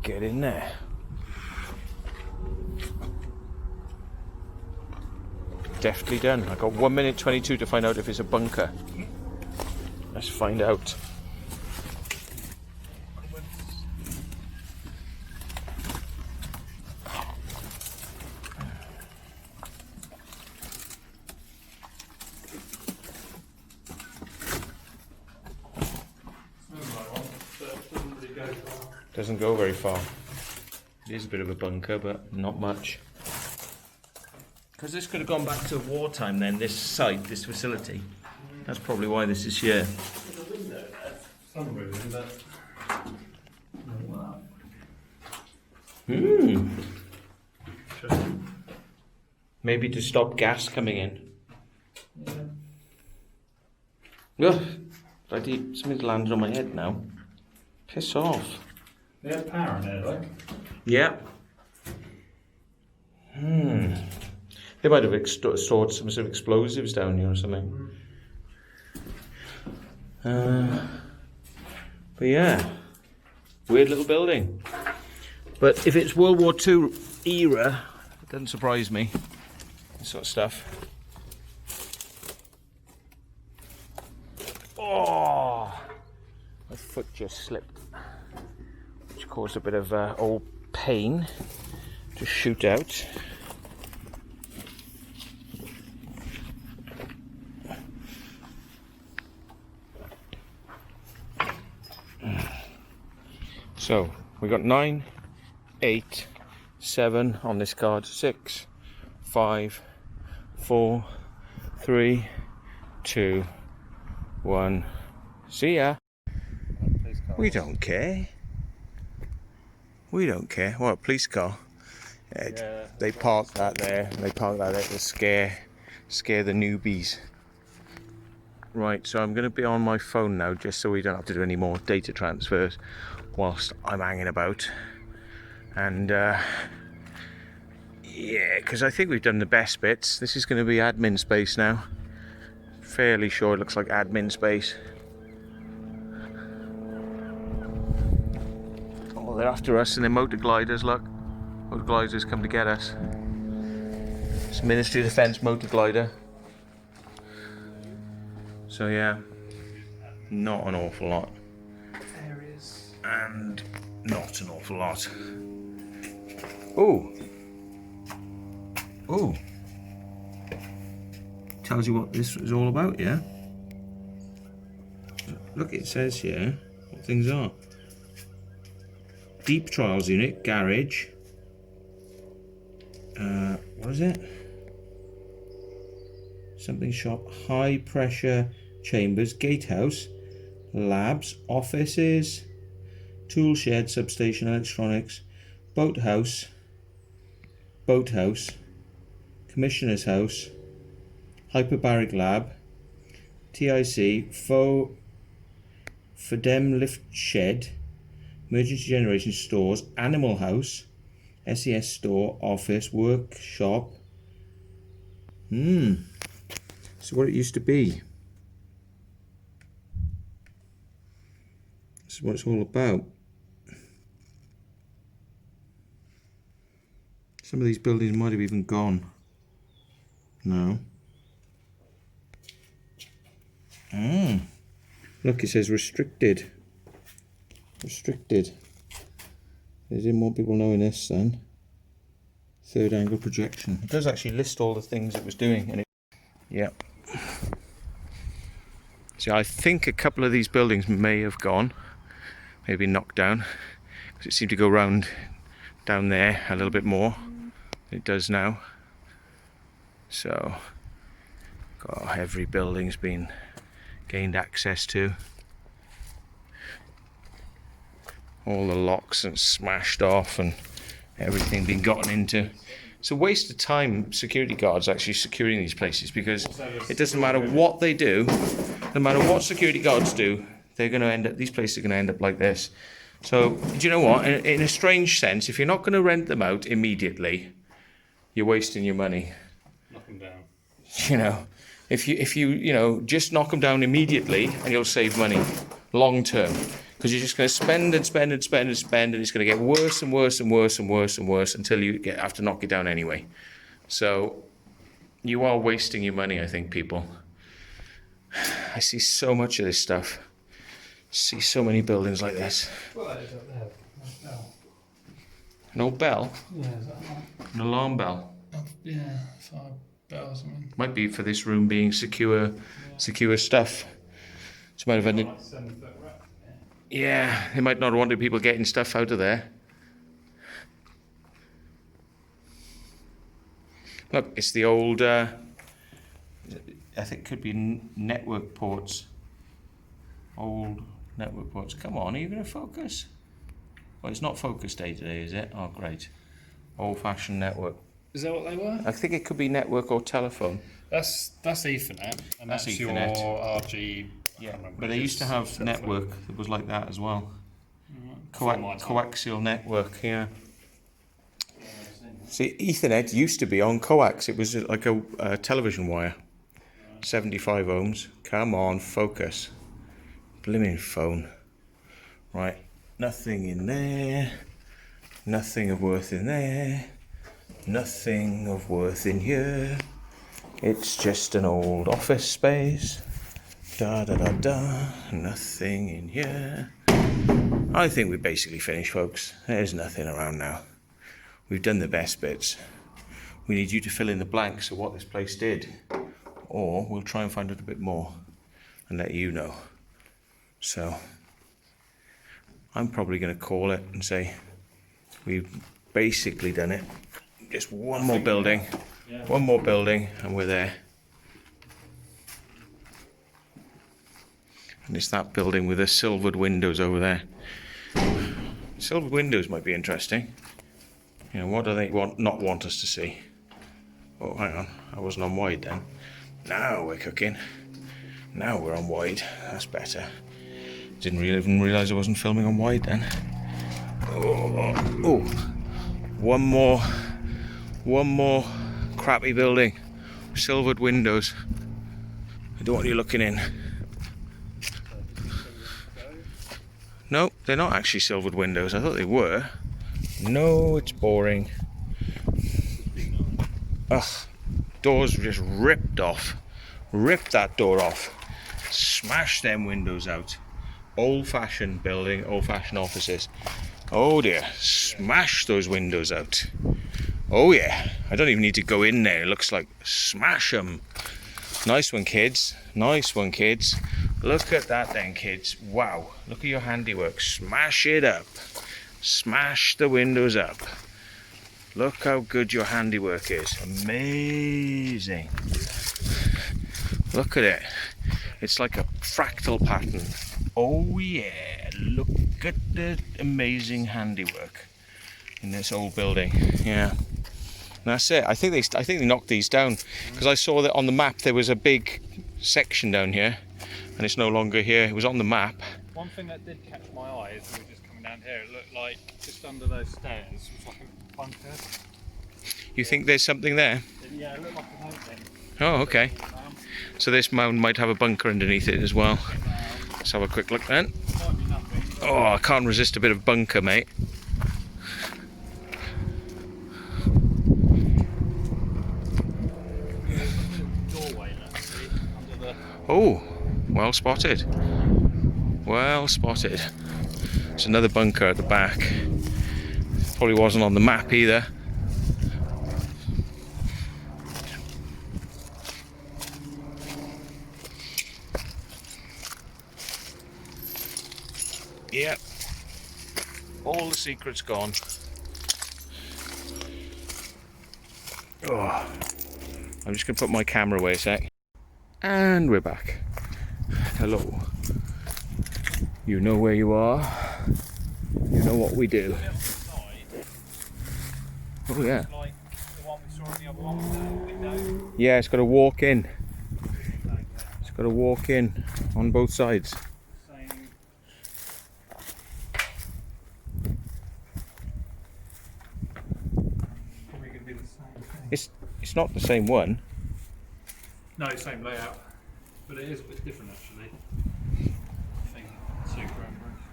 Get in there. Deftly done. I've got 1 minute 22 to find out if it's a bunker. Let's find out. Doesn't go very far. It is a bit of a bunker, but not much. Because this could have gone back to wartime then, this site, this facility. That's probably why this is here. Maybe to stop gas coming in. Ugh, something's landed on my head now. Piss off. They have power in there, like? Yeah. They might have stored some sort of explosives down here or something. But yeah, weird little building. But if it's World War II era, it doesn't surprise me. This sort of stuff. Oh, my foot just slipped, which caused a bit of old pain to shoot out. So we got 9, 8, 7 on this card. 6, 5, 4, 3, 2, 1. See ya. We don't care. We don't care. What, a police car? Yeah, they parked that there. They parked that there to scare the newbies. Right, so I'm going to be on my phone now, just so we don't have to do any more data transfers whilst I'm hanging about. And yeah, because I think we've done the best bits. This is going to be admin space now. Fairly sure it looks like admin space. Oh, they're after us in their motor gliders, look. Motor gliders come to get us. It's Ministry of Defence motor glider. So yeah, not an awful lot. Areas. And not an awful lot. Ooh. Ooh. Tells you what this is all about, yeah? Look, it says here what things are. Deep Trials Unit, Garage. What is it? something shop, high pressure chambers, gatehouse, labs, offices, tool shed, substation, electronics, boathouse, commissioner's house, hyperbaric lab, TIC, Fordem lift shed, emergency generation stores, animal house, SES store, office, workshop. So what it used to be. This is what it's all about. Some of these buildings might have even gone. No. Look, it says restricted. Restricted. They didn't want people knowing this then. Third angle projection. It does actually list all the things it was doing. And yeah. So I think a couple of these buildings may have gone. Maybe knocked down. Because it seemed to go round down there a little bit more. It does now. So, God, every building's been gained access to. All the locks and smashed off and everything been gotten into. It's a waste of time, security guards actually securing these places, because it doesn't matter what they do, no matter what security guards do, they're going to end up, these places are going to end up like this. So, do you know what? In a strange sense, if you're not going to rent them out immediately, you're wasting your money. Knock them down. You know, if you just knock them down immediately, and you'll save money long term, because you're just going to spend and spend and spend and spend, and it's going to get worse and worse and worse and worse and worse until you have to knock it down anyway. So you are wasting your money, I think, people. I see so much of this stuff. See so many buildings like this. Well, that is up there. Bell. An old bell? Yeah, is that right? An alarm bell? Yeah, fire bell or something. Might be for this room being secure stuff. So might have had Like 7 foot rack, yeah, they might not want people getting stuff out of there. Look, it's the old, I think it could be network ports. Old network ports. Come on, are you going to focus? Well, it's not focus day today, is it? Oh, great. Old-fashioned network. Is that what they were? I think it could be network or telephone. That's Ethernet, and That's that's Ethernet. your RG. Yeah, but they used to have network that was like that as well. Coaxial network, yeah. See, Ethernet used to be on coax. It was like a television wire. 75 ohms. Come on, focus. Blimmin' phone. Right, nothing in there. Nothing of worth in there. Nothing of worth in here. It's just an old office space. Da da da da. Nothing in here. I think we're basically finished, folks. There's nothing around now. We've done the best bits. We need you to fill in the blanks of what this place did. Or we'll try and find out a bit more and let you know. So, I'm probably going to call it and say we've basically done it. Just one more building. One more building and we're there. And it's that building with the silvered windows over there. Silvered windows might be interesting. You know, what do they not want us to see? Oh, hang on. I wasn't on wide then. Now we're cooking. Now we're on wide. That's better. Didn't even realise I wasn't filming on wide then. Oh. One more crappy building. Silvered windows. I don't want you looking in. No, they're not actually silvered windows. I thought they were. No, it's boring. Ugh, doors were just ripped off. Ripped that door off. Smashed them windows out. Old-fashioned building, old-fashioned offices. Oh dear, smash those windows out. Oh yeah, I don't even need to go in there. It looks like smash them. Nice one, kids. Nice one, kids. Look at that then, kids. Wow, look at your handiwork. Smash it up. Smash the windows up. Look how good your handiwork is. Amazing. Look at it. It's like a fractal pattern. Oh yeah, look at the amazing handiwork in this old building. Yeah. And that's it. I think they knocked these down because I saw that on the map there was a big section down here and it's no longer here. It was on the map. One thing that did catch my eye as we were just coming down here, it looked like just under those stairs was like a bunker. You think there's something there? Yeah, it looked like a mountain. Oh, okay. So this mound might have a bunker underneath it as well. Let's have a quick look then. Might be nothing. Oh, I can't resist a bit of bunker, mate. Doorway, let's see, under the... Oh, well spotted. Well spotted. There's another bunker at the back. Probably wasn't on the map either. Yep. All the secrets gone. Oh, I'm just going to put my camera away a sec. And we're back. Hello. You know where you are. You know what we do. Oh yeah. Like the one we saw in the other one with the window. Yeah, it's got to walk in. It's got to walk in on both sides. It's not the same one. No, same layout, but it is a bit different actually. I think super embrace.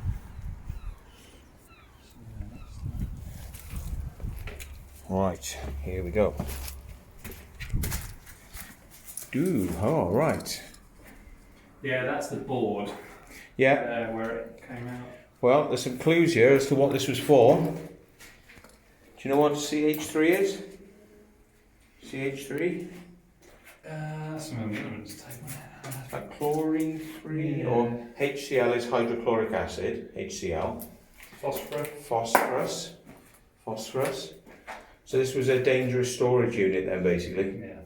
Right, here we go. Oh, right. Yeah, that's the board. Yeah. Where it came out. Well, there's some clues here as to what this was for. Do you know what CH3 is? CH3? That's some elements taken. Like chlorine free, or HCl is hydrochloric acid, HCl. Phosphorus. Phosphorus. So this was a dangerous storage unit then, basically. Yeah.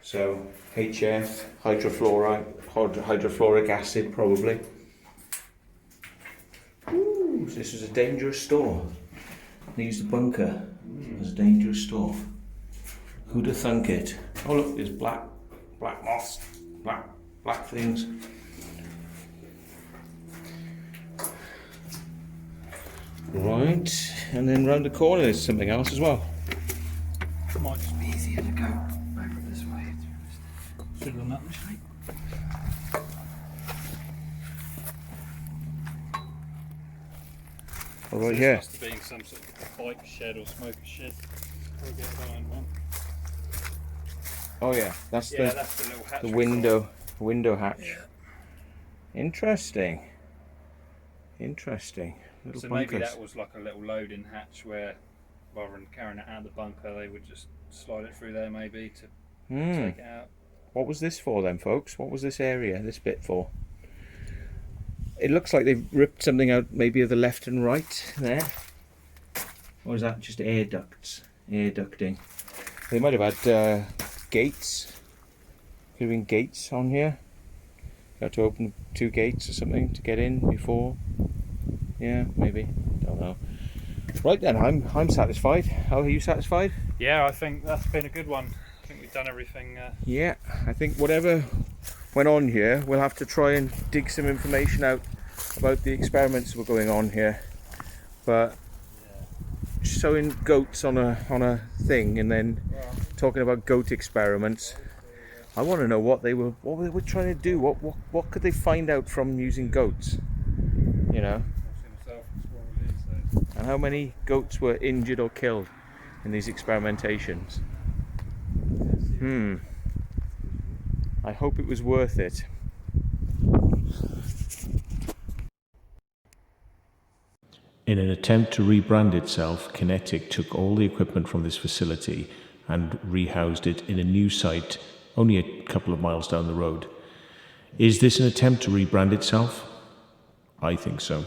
So HF, hydrofluoric acid, probably. Ooh, so this was a dangerous store. They used a bunker as a dangerous store. Who'd have thunk it? Oh look, there's black moths, black things. Right, and then round the corner there's something else as well. It might just be easier to go over this way. Should have done that this way. Oh, right here. Must have been some sort of bike shed or smoker shed. We'll get that one. Oh yeah, that's Yeah, that's the little hatch. the window hatch. Yeah. Interesting. Little So bunkers. maybe that was like a little loading hatch where, rather than carrying it out of the bunker, they would just slide it through there maybe to take it out. What was this for then, folks? What was this area, this bit for? It looks like they've ripped something out maybe of the left and right there. Or is that just air ducts? Air ducting. They might have had gates. Could have been gates on here. You had to open 2 gates or something to get in before. Yeah, maybe. Don't know. Right then, I'm satisfied. How are you satisfied? Yeah, I think that's been a good one. I think we've done everything. Yeah, I think whatever went on here, we'll have to try and dig some information out about the experiments that were going on here. But showing goats on a thing and then talking about goat experiments, I want to know what they were trying to do. What could they find out from using goats? You know, and how many goats were injured or killed in these experimentations? I hope it was worth it. In an attempt to rebrand itself, QinetiQ took all the equipment from this facility and rehoused it in a new site only a couple of miles down the road. Is this an attempt to rebrand itself? I think so.